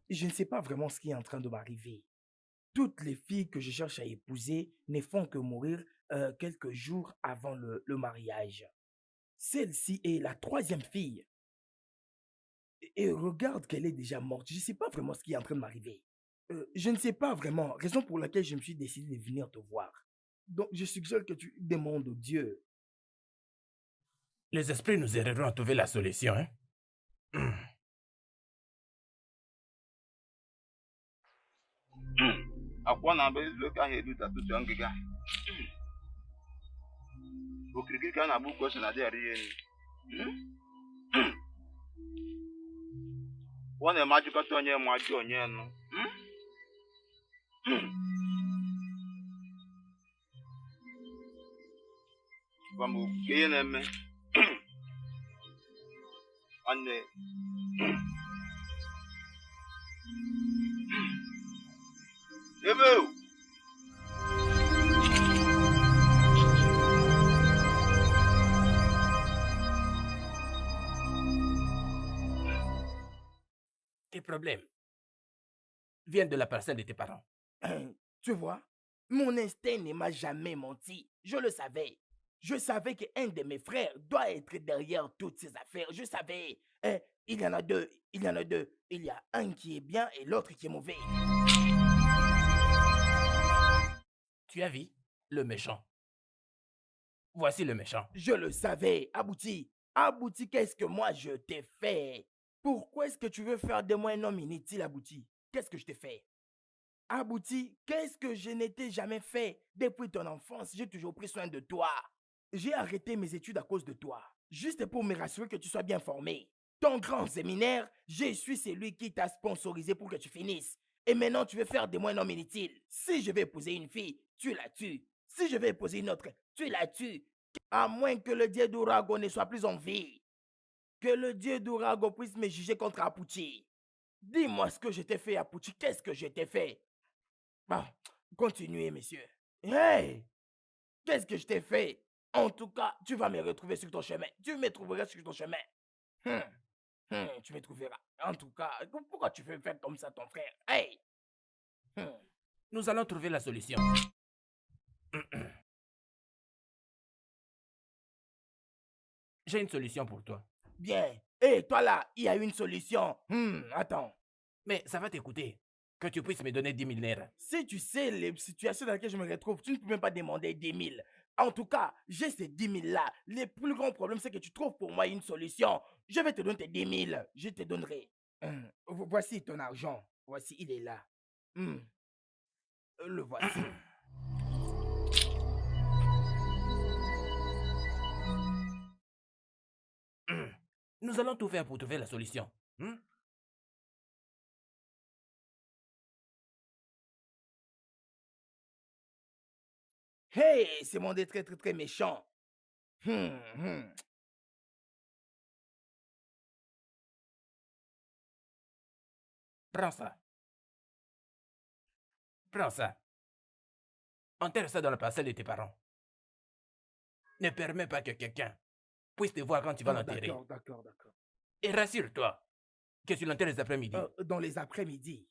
Je ne sais pas vraiment ce qui est en train de m'arriver. Toutes les filles que je cherche à épouser ne font que mourir quelques jours avant le mariage. Celle-ci est la 3e fille. Et regarde qu'elle est déjà morte. Je ne sais pas vraiment ce qui est en train de m'arriver. Je ne sais pas vraiment, raison pour laquelle je me suis décidé de venir te voir. Donc, je suggère que tu demandes au Dieu. Les esprits nous aideront à trouver la solution, hein? Akwa na be izu ka he duta tutu ngiga. Okirikiri ka na bu question na dey ri eni. Wọ́n ẹ̀ máa jú kọ́tọ́ onye mụ ajọ onye nụ. Gwa m okwuke ihe na-eme. Nwanne. Ebe o. Tes problèmes viennent de la parcelle de tes parents. Tu vois, mon instinct ne m'a jamais menti. Je le savais. Je savais qu'un de mes frères doit être derrière toutes ces affaires. Je savais. Il y en a deux. Il y en a deux. Il y a un qui est bien et l'autre qui est mauvais. Tu as vu le méchant. Voici le méchant. Je le savais. Abouti. Abouti, qu'est-ce que moi je t'ai fait? Pourquoi est-ce que tu veux faire de moi un homme inutile, Abouti? Qu'est-ce que je t'ai fait? Abouti, qu'est-ce que je n'étais jamais fait? Depuis ton enfance, j'ai toujours pris soin de toi. J'ai arrêté mes études à cause de toi. Juste pour me rassurer que tu sois bien formé. Ton grand séminaire, je suis celui qui t'a sponsorisé pour que tu finisses. Et maintenant, tu veux faire de moi un homme inutile. Si je vais épouser une fille, tu la tues. Si je vais épouser une autre, tu la tues. À moins que le dieu d'Urago ne soit plus en vie. Que le dieu d'Urago puisse me juger contre Apouti. Dis-moi ce que je t'ai fait, Apouti. Qu'est-ce que je t'ai fait? Bon, continuez, messieurs. Hey! Qu'est-ce que je t'ai fait? En tout cas, tu vas me retrouver sur ton chemin. Tu me trouveras sur ton chemin. Tu me trouveras. En tout cas, pourquoi tu fais faire comme ça ton frère? Hey! Nous allons trouver la solution. J'ai une solution pour toi. Bien. Hé, toi là, il y a une solution. Attends. Mais ça va t'écouter. Que tu puisses me donner 10 000 nerfs. Si tu sais les situations dans lesquelles je me retrouve, tu ne peux même pas demander 10 000. En tout cas, j'ai ces 10 000 là. Le plus grand problème, c'est que tu trouves pour moi une solution. Je vais te donner tes 10 000. Je te donnerai. Voici ton argent. Voici, il est là. Le voici. Nous allons tout faire pour trouver la solution. Hey, ce monde est très, très, très méchant. Prends ça. Prends ça. Enterre ça dans la parcelle de tes parents. Ne permets pas que quelqu'un puisse te voir quand tu vas l'enterrer. D'accord. Et rassure-toi que tu l'enterres les après-midi. Dans les après-midi.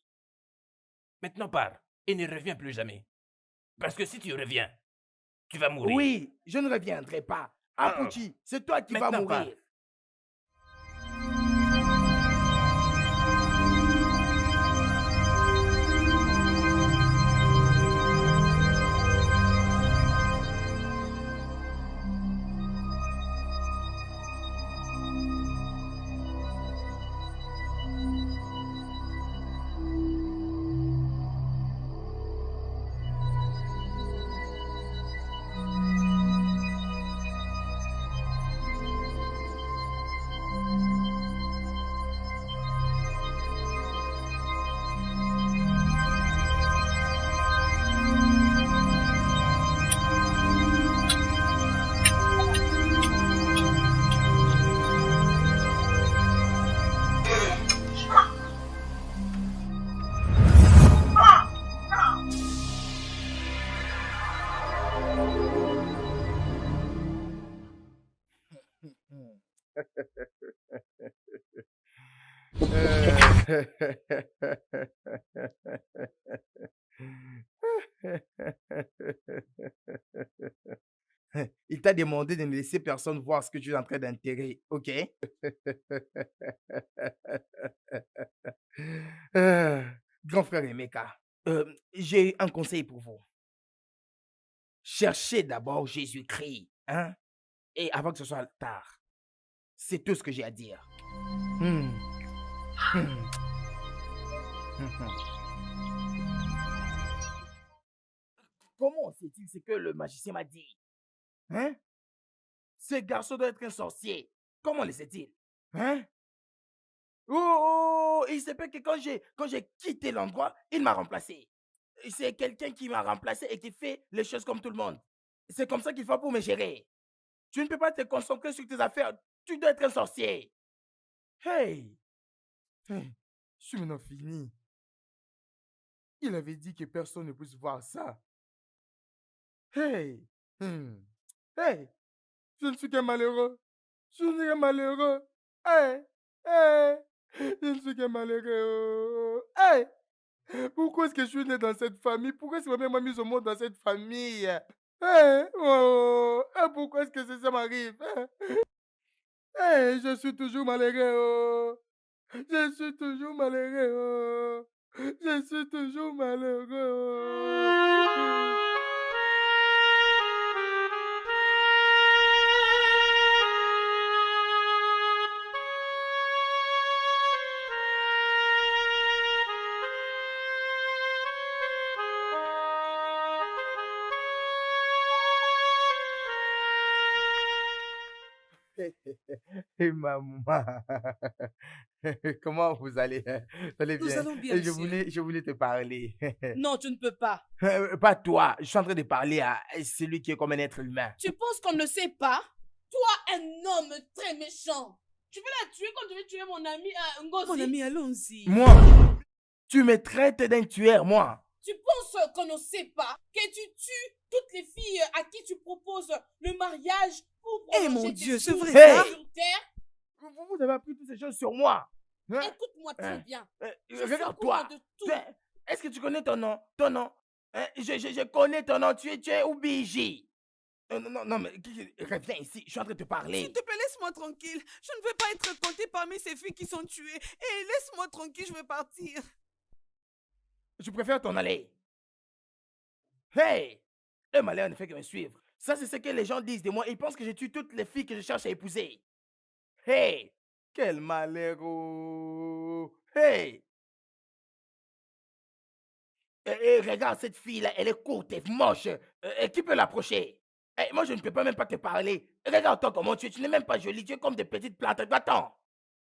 Maintenant pars et ne reviens plus jamais. Parce que si tu reviens, tu vas mourir. Oui, je ne reviendrai pas. Apouti, c'est toi qui vas mourir. Pars. Il t'a demandé de ne laisser personne voir ce que tu es en train d'enterrer, ok? Grand frère Emeka, j'ai un conseil pour vous. Cherchez d'abord Jésus-Christ, hein? Et avant que ce soit tard. C'est tout ce que j'ai à dire. Hmm. Hmm. Comment sait-il ce que le magicien m'a dit? Hein? Ce garçon doit être un sorcier. Comment le sait-il? Hein? Oh, il se peut que quand j'ai quitté l'endroit, il m'a remplacé. C'est quelqu'un qui m'a remplacé et qui fait les choses comme tout le monde. C'est comme ça qu'il faut pour me gérer. Tu ne peux pas te concentrer sur tes affaires. Tu dois être un sorcier. Hey! Hey, je suis maintenant fini. Il avait dit que personne ne puisse voir ça. Hey! Hey! Je ne suis qu'un malheureux. Je suis qu'un malheureux. Hey! Hey! Je ne suis qu'un malheureux. Hey! Pourquoi est-ce que je suis né dans cette famille? Pourquoi est-ce que ma mère m'a mis au monde dans cette famille? Hey! Oh! Hey, pourquoi est-ce que ça m'arrive? Hey, je suis toujours malheureux. Je suis toujours malheureux. Je suis toujours malheureux. Et maman, comment vous allez? Vous allez Nous bien? allons bien, monsieur. Je voulais te parler. Non, tu ne peux pas. Pas toi, je suis en train de parler à celui qui est comme un être humain. Tu penses qu'on ne sait pas? Toi, un homme très méchant. Tu veux la tuer quand tu veux tuer mon ami Ngozi? Mon ami, allons-y. Moi, tu me traites d'un tueur, moi. Tu penses qu'on ne sait pas que tu tues toutes les filles à qui tu proposes le mariage pour Eh prolonger mon tes Dieu, c'est jours vrai Hey! ça? sur terre? Vous avez appris toutes ces choses sur moi. Hein? Écoute-moi très bien. Je suis au Regarde-toi. courant de tout. Est-ce que tu connais ton nom? Ton nom? Hein? Je connais ton nom. Tu es Ubiji. Non, mais reviens ici. Je suis en train de te S'il parler. te plaît, laisse-moi tranquille. Je ne veux pas être comptée parmi ces filles qui sont tuées. Et laisse-moi tranquille, je veux partir. Je préfère t'en aller. Hey! Le malheur ne fait que me suivre. Ça, c'est ce que les gens disent de moi. Ils pensent que je tue toutes les filles que je cherche à épouser. Hey! Quel malheureux! Hey! Regarde cette fille-là, elle est courte et moche. Qui peut l'approcher? Moi, je ne peux pas même pas te parler. Regarde-toi comment tu es. Tu n'es même pas jolie. Tu es comme des petites plantes. Attends.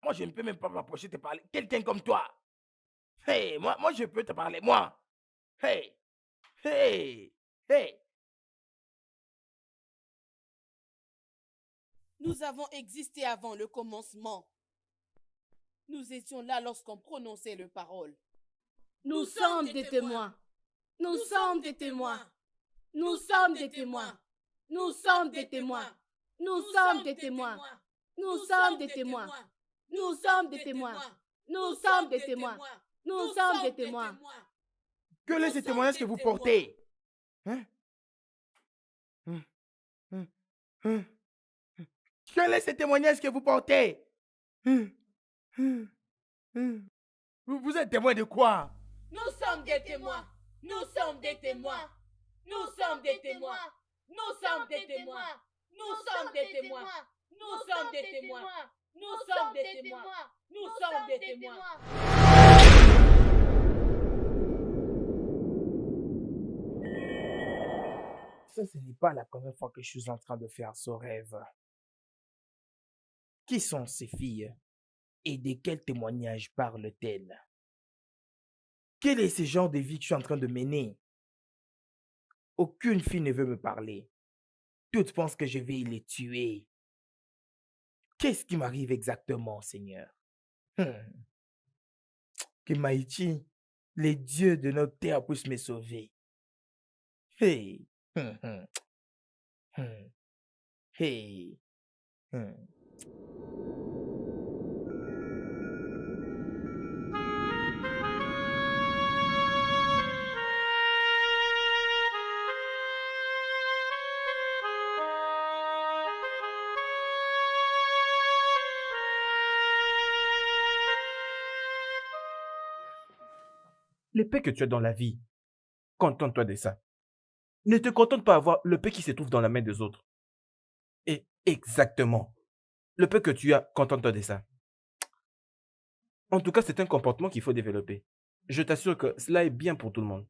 Moi, je ne peux même pas m'approcher te parler. Quelqu'un comme toi. Hey, moi, je peux te parler. Moi. Hey. Hey. Hey. Nous avons existé avant le commencement. Nous étions là lorsqu'on prononçait le parole. Nous sommes des témoins. Nous sommes des témoins. Nous sommes des témoins. Nous sommes des témoins. Nous sommes des témoins. Nous sommes des témoins. Nous sommes des témoins. Nous sommes des témoins. Nous sommes des témoins. Quel est ce témoignage que vous portez? Hein? Quel est ce témoignage que vous portez? Vous êtes témoin de quoi? Nous sommes des témoins. Nous sommes des témoins. Nous sommes des témoins. Nous sommes des témoins. Nous sommes des témoins. Nous sommes des témoins. Nous sommes des témoins. Nous sommes des témoins. Ça, ce n'est pas la première fois que je suis en train de faire ce rêve. Qui sont ces filles? Et de quel témoignage parlent-elles? Quel est ce genre de vie que je suis en train de mener? Aucune fille ne veut me parler. Toutes pensent que je vais les tuer. Qu'est-ce qui m'arrive exactement, Seigneur? Que Maïti, les dieux de notre terre, puissent me sauver. Hey! Hey! L'épée que tu as dans la vie, contente-toi de ça. Ne te contente pas d'avoir le paix qui se trouve dans la main des autres. Et exactement. Le peu que tu as, contente-toi de ça. En tout cas, c'est un comportement qu'il faut développer. Je t'assure que cela est bien pour tout le monde.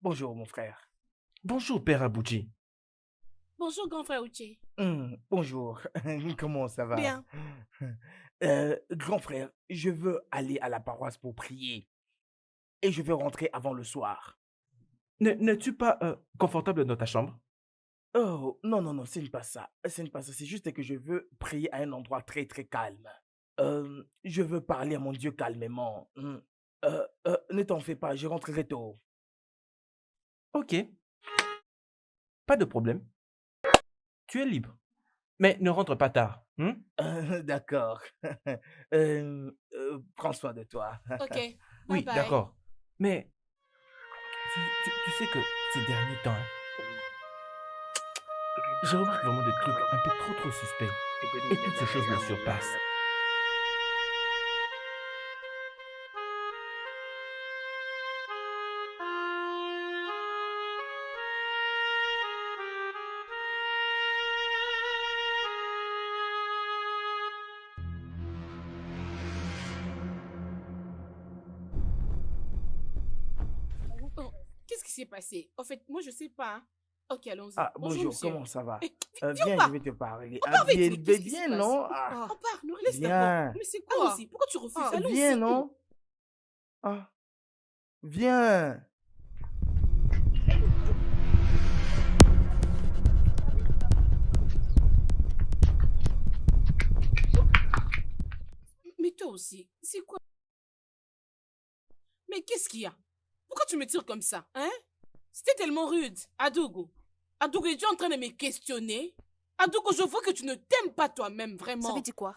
Bonjour, mon frère. Bonjour, Père Abouchi. Bonjour, grand frère Uche. Bonjour. Comment ça va? Bien. Grand frère, je veux aller à la paroisse pour prier. Et je veux rentrer avant le soir. N'es-tu pas confortable dans ta chambre? Oh, non, non, non, ce n'est pas ça. Ce n'est pas ça. C'est juste que je veux prier à un endroit très, très calme. Je veux parler à mon Dieu calmement. Ne t'en fais pas, je rentrerai tôt. Ok. Pas de problème. Tu es libre. Mais ne rentre pas tard. D'accord. Prends soin de toi. Ok. Oui, Bye bye. d'accord. Mais tu sais que ces derniers temps, je remarque vraiment des trucs un peu trop suspects. Et toutes ces choses me surpassent. Oh, qu'est-ce qui s'est passé? En fait, moi, je sais pas. Hein. Ok, allons-y. Ah, Bonjour, bonjour, monsieur. comment ça va? Eh, Viens, viens je pas. vais te parler. On part vite, Bien, mais qu'est-ce qui bien, se passe? non? Ah, On part, nous laisse viens. d'abord. Mais c'est quoi? Allons-y. Pourquoi tu refuses? Allons-y. Viens, non? Ah, viens. Mais toi aussi, c'est quoi? Mais qu'est-ce qu'il y a? Pourquoi tu me tires comme ça? Hein? C'était tellement rude. Adougo. Adougo, es-tu en train de me questionner? Adougo, je vois que tu ne t'aimes pas toi-même, vraiment. Ça veut dire quoi?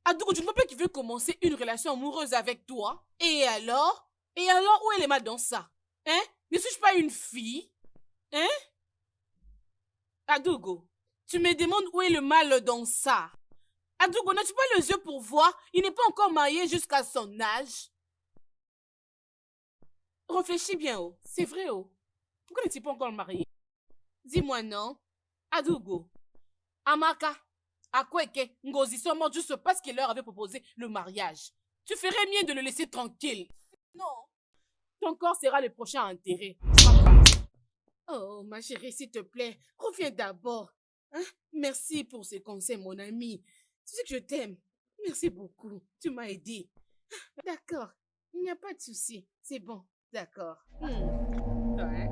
Adougo, tu ne vois pas qu'il veut commencer une relation amoureuse avec toi? Et alors? Et alors, où est le mal dans ça? Hein? Ne suis-je pas une fille? Hein? Adougo, tu me demandes où est le mal dans ça? Adougo, n'as-tu pas les yeux pour voir? Il n'est pas encore marié jusqu'à son âge. Réfléchis bien, oh. C'est vrai, oh. Pourquoi n'est-il pas encore marié? Dis-moi non. Adougo. Amaka. Akweke. Ngozi sont morts juste parce qu'il leur avait proposé le mariage. Tu ferais mieux de le laisser tranquille. Non. Ton corps sera le prochain à enterrer. Oh, ma chérie, s'il te plaît, reviens d'abord. Hein? Merci pour ce conseil, mon ami. Tu sais que je t'aime. Merci beaucoup. Tu m'as aidé. D'accord. Il n'y a pas de souci. C'est bon. D'accord. Ouais.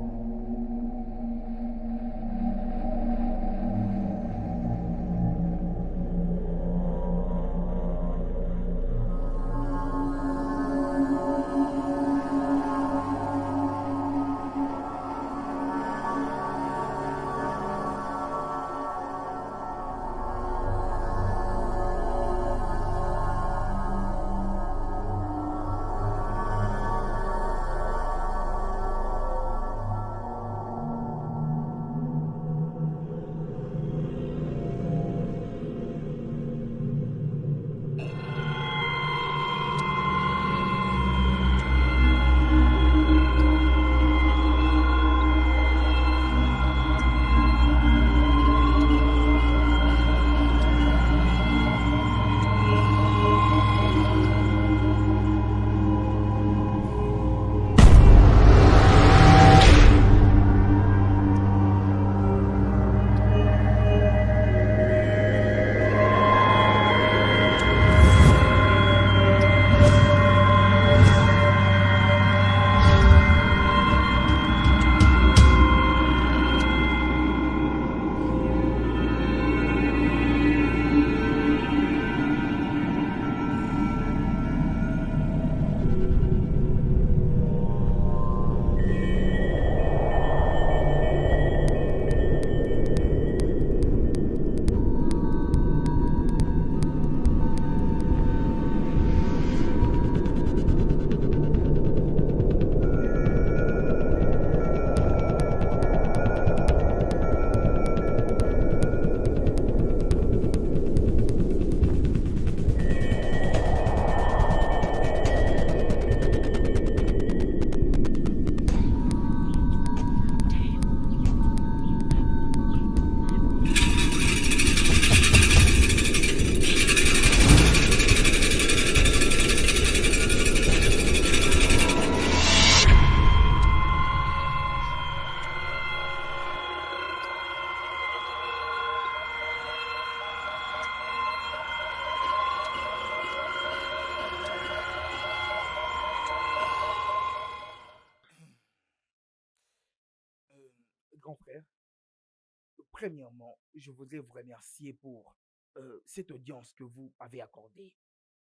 grand frère, premièrement, je voudrais vous remercier pour cette audience que vous avez accordée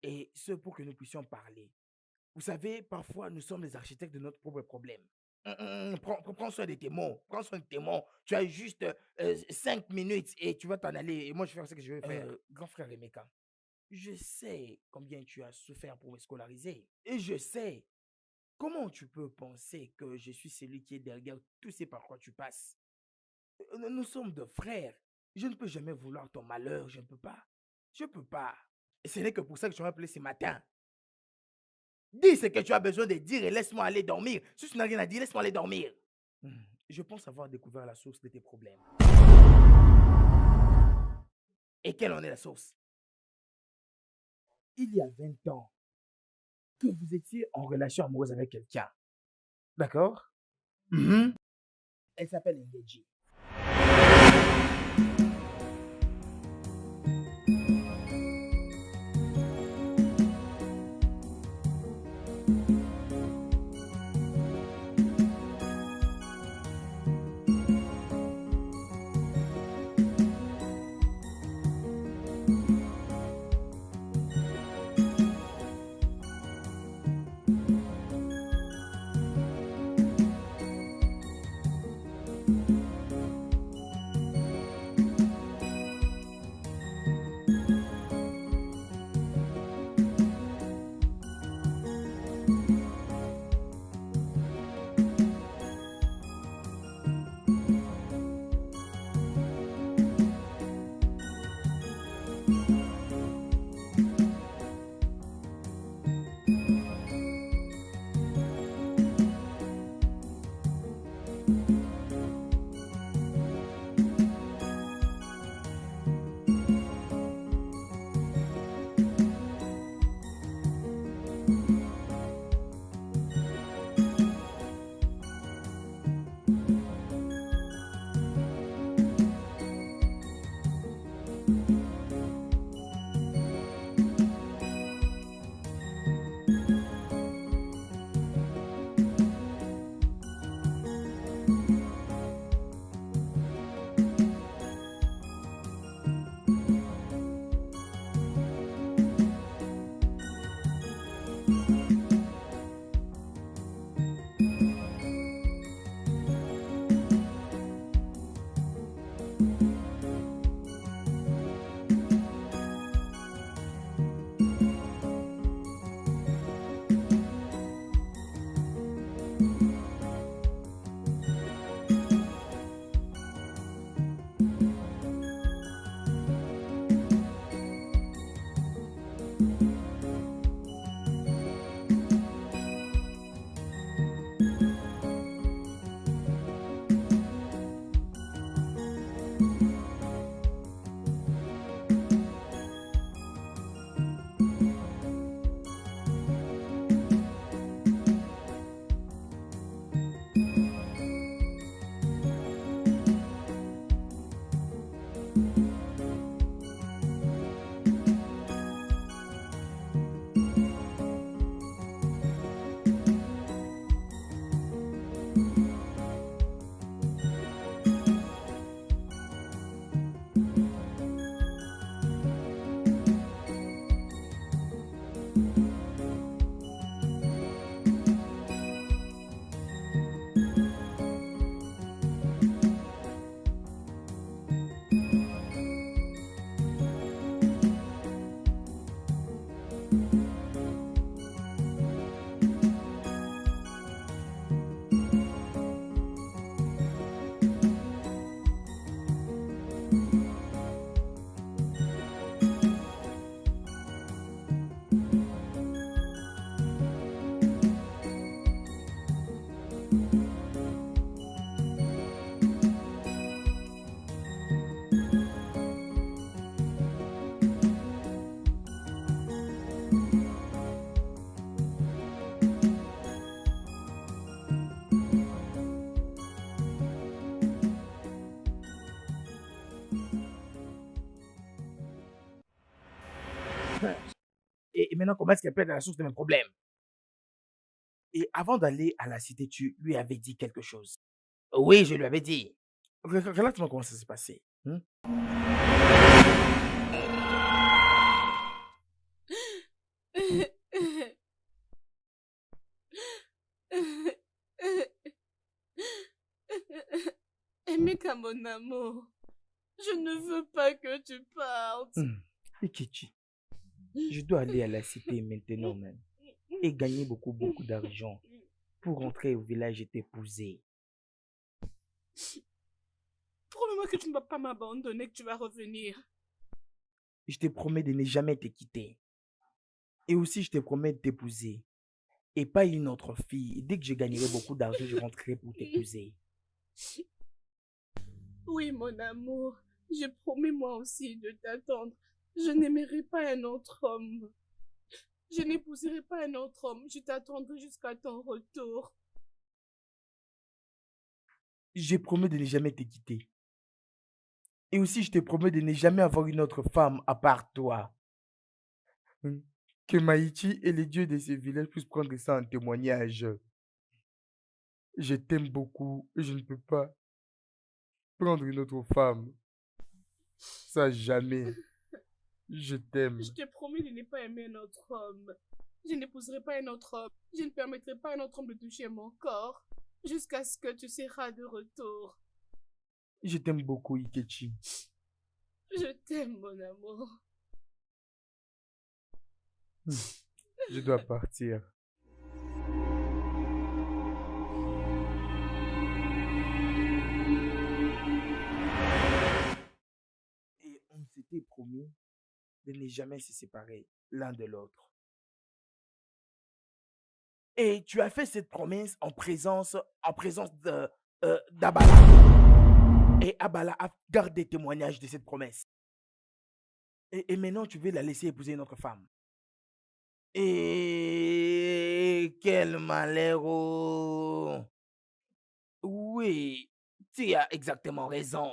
et ce pour que nous puissions parler. Vous savez, parfois, nous sommes les architectes de notre propre problème. Prends soin de tes mots. Prends soin de tes mots. Tu as juste 5 minutes et tu vas t'en aller. Et moi, je vais faire ce que je veux faire. Grand frère Emeka, je sais combien tu as souffert pour me scolariser. Et je sais comment tu peux penser que je suis celui qui est derrière tout ce par quoi tu passes. Nous sommes deux frères. Je ne peux jamais vouloir ton malheur. Je ne peux pas. Je ne peux pas. Et ce n'est que pour ça que je m'ai appelé ce matin. Dis ce que tu as besoin de dire et laisse-moi aller dormir. Si tu n'as rien à dire, laisse-moi aller dormir. Je pense avoir découvert la source de tes problèmes. Et quelle en est la source? Il y a 20 ans que vous étiez en relation amoureuse avec quelqu'un. D'accord? Elle s'appelle Ngeji. Et maintenant, comment est-ce qu'elle peut être à la source de mes problèmes? Et avant d'aller à la cité, tu lui avais dit quelque chose. Oui, je lui avais dit. Relate-moi comment ça s'est passé. Emeka, mon amour, je ne veux pas que tu partes. Ikechi, je dois aller à la cité maintenant même et gagner beaucoup d'argent pour rentrer au village et t'épouser. Promets-moi que tu ne vas pas m'abandonner, que tu vas revenir. Je te promets de ne jamais te quitter. Et aussi, je te promets de t'épouser. Et pas une autre fille. Dès que je gagnerai beaucoup d'argent, je rentrerai pour t'épouser. Oui, mon amour, je promets moi aussi de t'attendre. Je n'aimerai pas un autre homme. Je n'épouserai pas un autre homme. Je t'attendrai jusqu'à ton retour. Je promets de ne jamais te quitter. Et aussi, je te promets de ne jamais avoir une autre femme à part toi. Que Maïti et les dieux de ce village puissent prendre ça en témoignage. Je t'aime beaucoup et je ne peux pas prendre une autre femme. Ça, jamais. Je t'aime. Je te promets de ne pas aimer un autre homme. Je n'épouserai pas un autre homme. Je ne permettrai pas à un autre homme de toucher mon corps jusqu'à ce que tu seras de retour. Je t'aime beaucoup, Ikechi. Je t'aime, mon amour. Je dois partir. Et on s'était promis de ne jamais se séparer l'un de l'autre. Et tu as fait cette promesse en présence de d'Abala. Et Abala a gardé témoignage de cette promesse. Et maintenant, tu veux la laisser épouser une autre femme. Et quel malheur! Oui, tu as exactement raison.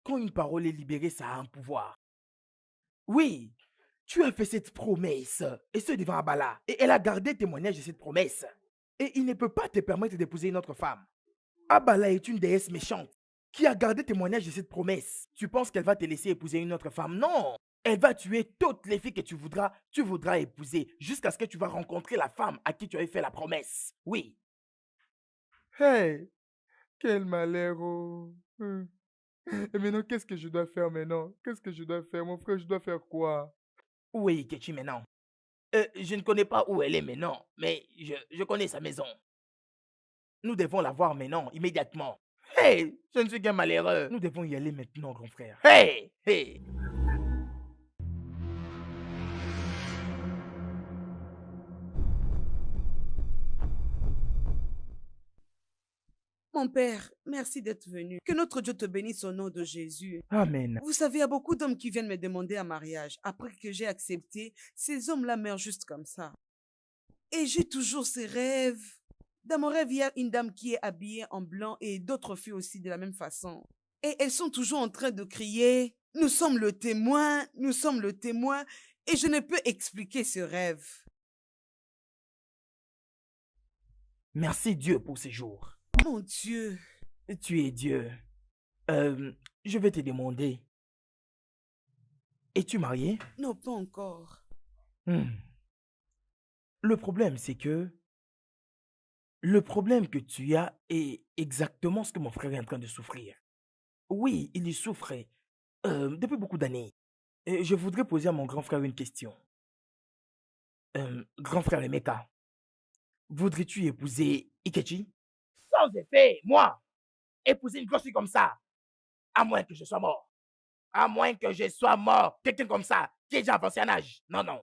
Quand une parole est libérée, ça a un pouvoir. Oui, tu as fait cette promesse, et ce devant Abala. Et elle a gardé témoignage de cette promesse. Et il ne peut pas te permettre d'épouser une autre femme. Abala est une déesse méchante qui a gardé témoignage de cette promesse. Tu penses qu'elle va te laisser épouser une autre femme? Non! Elle va tuer toutes les filles que tu voudras épouser jusqu'à ce que tu vas rencontrer la femme à qui tu avais fait la promesse. Oui. Hey! Quel malheur! Et maintenant, qu'est-ce que je dois faire maintenant? Qu'est-ce que je dois faire? Mon frère, je dois faire quoi? Oui, Kechi, maintenant. Je ne connais pas où elle est maintenant, mais je connais sa maison. Nous devons la voir maintenant, immédiatement. Hey! Je ne suis qu'un malheureux. Nous devons y aller maintenant, grand frère. Hey! Hey! Mon père, merci d'être venu. Que notre Dieu te bénisse au nom de Jésus. Amen. Vous savez, il y a beaucoup d'hommes qui viennent me demander un mariage. Après que j'ai accepté, ces hommes-là meurent juste comme ça. Et j'ai toujours ces rêves. Dans mon rêve, il y a une dame qui est habillée en blanc et d'autres filles aussi de la même façon. Et elles sont toujours en train de crier, « Nous sommes le témoin, nous sommes le témoin. » Et je ne peux expliquer ce rêve. Merci Dieu pour ces jours. Mon Dieu. Tu es Dieu. Je vais te demander. Es-tu marié? Non, pas encore. Le problème, c'est que le problème que tu as est exactement ce que mon frère est en train de souffrir. Oui, il y souffrait depuis beaucoup d'années. Et je voudrais poser à mon grand frère une question. Grand frère Emeka, voudrais-tu épouser Ikechi? Sans effet, moi, épouser une grosse fille comme ça, à moins que je sois mort. À moins que je sois mort, quelqu'un comme ça, qui est déjà avancé en âge. Non, non.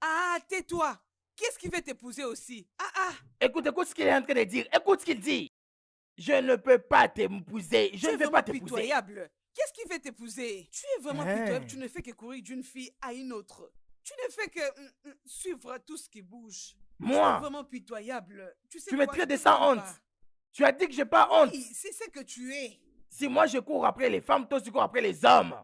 Ah, tais-toi. Qu'est-ce qui veut t'épouser aussi? Écoute ce qu'il est en train de dire. Écoute ce qu'il dit. Je ne peux pas t'épouser. Je ne vais pas t'épouser. Pitoyable. Qu'est-ce qui fait t'épouser? Tu es vraiment pitoyable. Tu ne fais que courir d'une fille à une autre. Tu ne fais que suivre tout ce qui bouge. Moi? Tu es vraiment pitoyable. Tu me traites de sans honte. Tu as dit que j'ai pas honte. Oui, c'est ce que tu es. Si moi je cours après les femmes, toi tu cours après les hommes.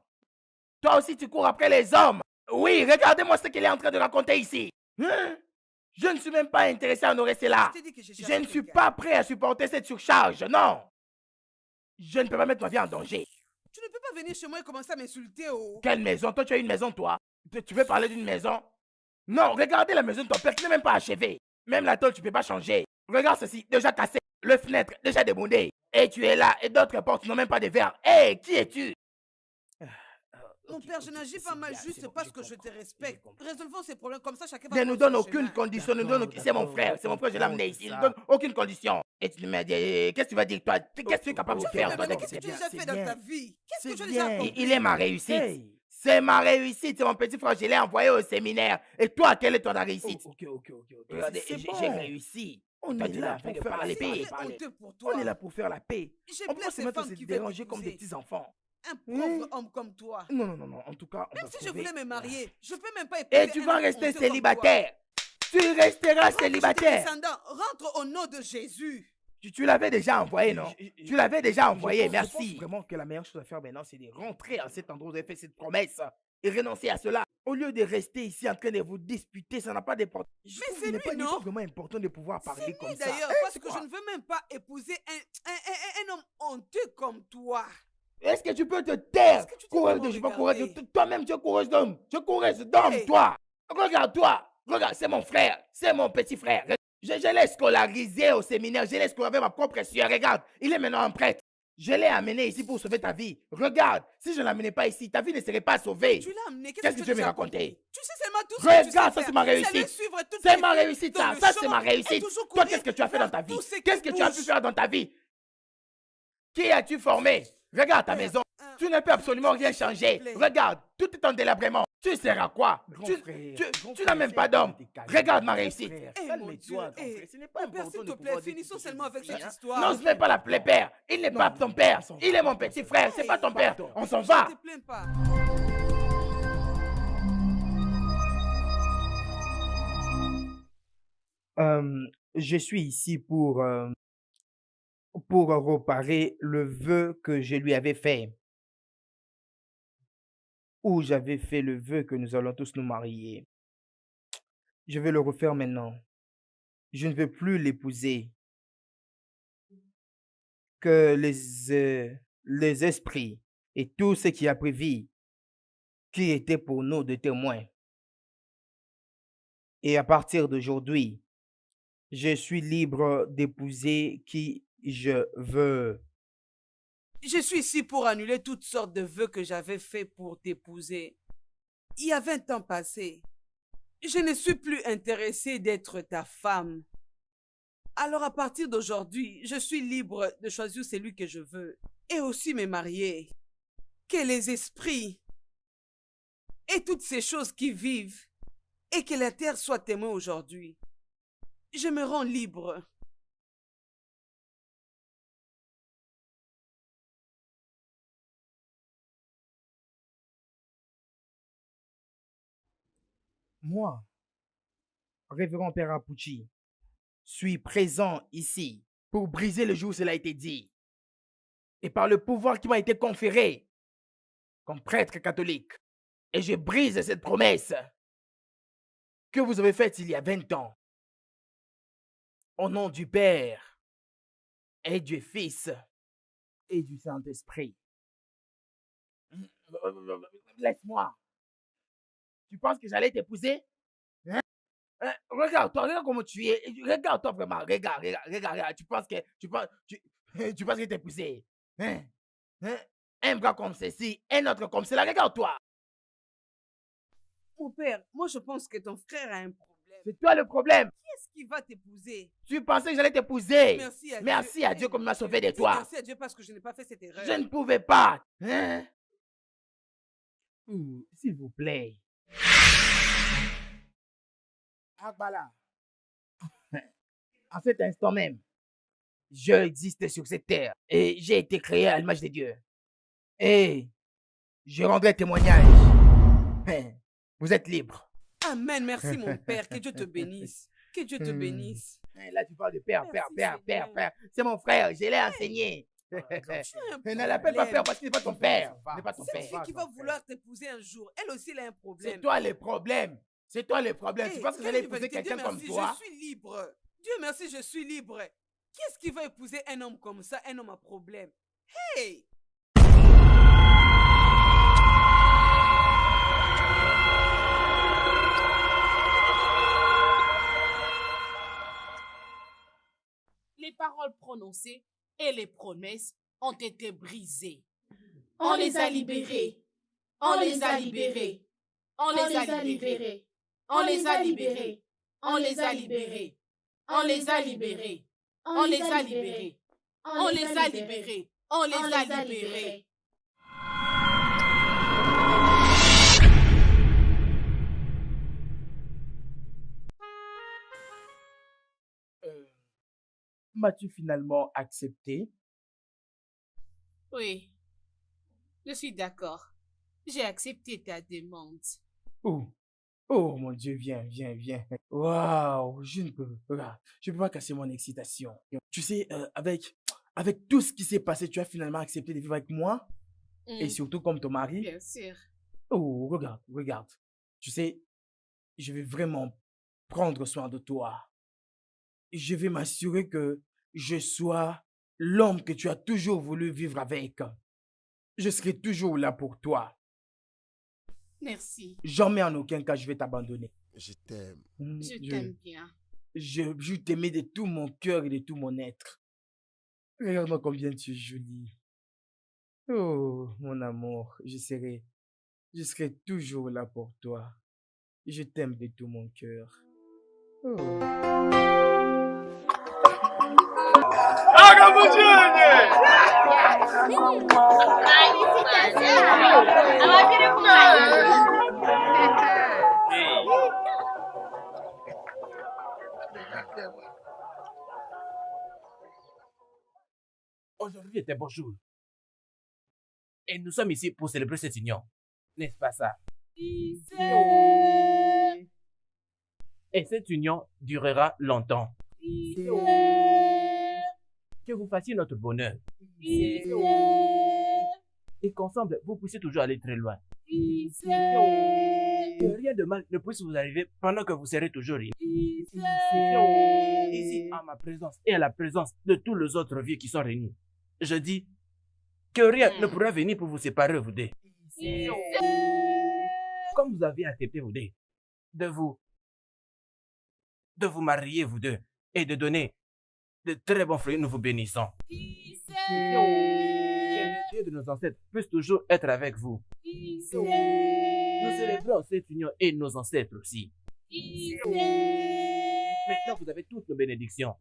Toi aussi tu cours après les hommes. Oui, regardez-moi ce qu'il est en train de raconter ici. Je ne suis même pas intéressé à honorer cela. Je ne suis pas prêt à supporter cette surcharge, non. Je ne peux pas mettre ma vie en danger. Tu ne peux pas venir chez moi et commencer à m'insulter. Oh. Quelle maison? Toi, tu as une maison, toi? Tu veux parler d'une maison? Non, regardez la maison de ton père qui n'est même pas achevée. Même la tôle, tu ne peux pas changer. Regarde ceci, déjà cassé. Le fenêtre, déjà déboundé. Et tu es là, et d'autres portes n'ont même pas de verre. Hé, qui es-tu? Mon père, je n'agis pas mal juste parce que je te respecte. Résolvons ces problèmes comme ça, chacun va Ne prendre nous donne son aucune chemin. condition. C'est mon frère, je l'ai amené ici. Il ne donne aucune condition. Et tu me dis, qu'est-ce que tu vas dire, toi? Qu'est-ce que tu es capable de faire, toi? Qu'est-ce que tu as déjà fait dans ta vie? Qu'est-ce que tu as déjà accompli? Il est ma réussite. C'est ma réussite, c'est mon petit frère, je l'ai envoyé au séminaire. Et toi, quelle est ton réussite? Ok. Regardez, j'ai réussi. On est là pour faire la paix. On est là pour faire la paix. J'ai On peut plein se ces mettre à femmes se qui veulent déranger comme des t'épouser. petits enfants. Un pauvre homme comme toi. Non, en tout cas, on Même va si je trouver- voulais me marier, je peux même pas épouser Et tu un vas homme rester honteux comme toi. célibataire. Tu resteras Rentre chez tes célibataire. descendants, rentre au nom de Jésus. Tu l'avais déjà envoyé, non? Tu l'avais déjà envoyé, Je pense merci. vraiment que la meilleure chose à faire maintenant, c'est de Rentrez à cet endroit où vous avez fait cette promesse et renoncez à cela. Au lieu de rester ici en train de vous disputer, ça n'a pas d'importance. Mais trouve c'est qu'il n'est lui, pas non? vraiment important de pouvoir parler C'est comme lui ça. d'ailleurs, Eh, parce c'est que quoi? je ne veux même pas épouser un homme honteux comme toi. Est-ce que tu peux te taire? Est-ce que tu t'es Courage, vraiment je sais pas courage. regardé? Toi-même, tu es courage d'homme. Tu es courage d'homme, Hey. toi. Regarde-toi. Regarde, c'est mon frère. C'est mon petit frère. Je l'ai scolarisé au séminaire. Je l'ai scolarisé ma propre sœur. Regarde, il est maintenant un prêtre. Je l'ai amené ici pour sauver ta vie. Regarde, si je ne l'amenais pas ici, ta vie ne serait pas sauvée. Tu l'as amené, Qu'est-ce que tu veux me as raconter? compris? Tu sais seulement tout ce que tu sais Regarde, ça faire. c'est ma C'est réussite. le suivre toutes C'est les ma filles réussite, dans ça. le Ça, champ c'est ma et réussite. toujours Toi, courir qu'est-ce que tu as fait dans ta vers vie? tout ce qui Qu'est-ce que tu as pu bouge. faire dans ta vie? Qui as-tu formé? Regarde ta maison. Tu ne peux absolument rien changer. Regarde, tout est en délabrement. Tu seras quoi? Tu n'as même pas d'homme. Regarde ma réussite. Eh, mon Dieu, eh, mon père, s'il te plaît, finissons seulement avec cette histoire. N'ose même pas l'appeler père. Il n'est pas ton père. Il est mon petit frère. C'est pas ton père. On s'en va. Ne te plains pas. Je suis ici pour réparer le vœu que je lui avais fait. Où j'avais fait le vœu que nous allons tous nous marier. Je vais le refaire maintenant. Je ne veux plus l'épouser. Que les esprits et tout ce qui a prévu, qui était pour nous de témoins. Et à partir d'aujourd'hui, je suis libre d'épouser qui je veux. Je suis ici pour annuler toutes sortes de vœux que j'avais faits pour t'épouser. Il y a 20 ans passés. Je ne suis plus intéressée d'être ta femme. Alors à partir d'aujourd'hui, je suis libre de choisir celui que je veux et aussi me marier. Que les esprits et toutes ces choses qui vivent et que la terre soit témoin aujourd'hui. Je me rends libre. Moi, révérend Père Apuchi, suis présent ici Pour briser le jour où cela a été dit. Et par le pouvoir qui m'a été conféré comme prêtre catholique. Et je brise cette promesse que vous avez faite il y a 20 ans. Au nom du Père et du Fils et du Saint-Esprit. Laisse-moi. Tu penses que j'allais t'épouser? Hein? Regarde-toi, regarde comment tu es. Regarde-toi vraiment. Regarde. Tu penses que t'épouser? Hein? Un bras comme ceci, un autre comme cela. Regarde-toi. Mon père, moi je pense que ton frère a un problème. C'est toi le problème. Qui est-ce qui va t'épouser? Tu pensais que j'allais t'épouser? Merci à Dieu. Comme il m'a sauvé de Dis toi. merci à Dieu parce que je n'ai pas fait cette erreur. Je ne pouvais pas. Hein? S'il vous plaît. Akbala. En cet instant même, je existe sur cette terre et j'ai été créé à l'image de Dieu. Et je rendrai témoignage. Vous êtes libre. Amen, merci mon père, que Dieu te bénisse. Que Dieu te bénisse. Là, tu parles de père. C'est mon frère, je l'ai enseigné. Ne l'appelle pas père parce qu'il n'est pas ton père. Cette fille qui va vouloir t'épouser un jour, elle aussi elle a un problème. C'est toi le problème. Tu penses que j'allais Dieu épouser quelqu'un comme merci, toi? Je suis libre. Dieu merci, je suis libre. Qui est-ce qui va épouser un homme comme ça, un homme à problème? Hey! Les paroles prononcées et les promesses ont été brisées. On les a libérés. On les a libérés. On On les a libérés. On les a libérés. On les a libérés. On les a libérés. On les a libérés. On les a libérés. On les a libérés. M'as-tu finalement accepté? Oui, je suis d'accord. J'ai accepté ta demande. Oh, oh mon Dieu, viens, viens, viens. Waouh, je peux pas casser mon excitation. Tu sais, avec tout ce qui s'est passé, tu as finalement accepté de vivre avec moi et surtout comme ton mari. Bien sûr. Oh, regarde, regarde. Tu sais, je vais vraiment prendre soin de toi. Je vais m'assurer que je sois l'homme que tu as toujours voulu vivre avec. Je serai toujours là pour toi. Merci. Jamais en aucun cas je vais t'abandonner. Je t'aime. Je t'aime bien. Je t'aimais de tout mon cœur et de tout mon être. Regarde-moi combien tu es jolie. Oh, mon amour, je serai toujours là pour toi. Je t'aime de tout mon cœur. Oh. Aujourd'hui est un beau jour. Et nous sommes ici pour célébrer cette union. N'est-ce pas ça? Et cette union durera longtemps. Que vous fassiez notre bonheur. Et qu'ensemble, vous puissiez toujours aller très loin. Que rien de mal ne puisse vous arriver pendant que vous serez toujours ici, à ma présence et à la présence de tous les autres vieux qui sont réunis. Je dis que rien ne pourra venir pour vous séparer, vous deux. Comme vous avez accepté, vous deux, de vous marier, vous deux, et de donner de très bons fruits, nous vous bénissons. Que le Dieu de nos ancêtres puisse toujours être avec vous. Nous célébrons cette union et nos ancêtres aussi. Maintenant, vous avez toutes nos bénédictions.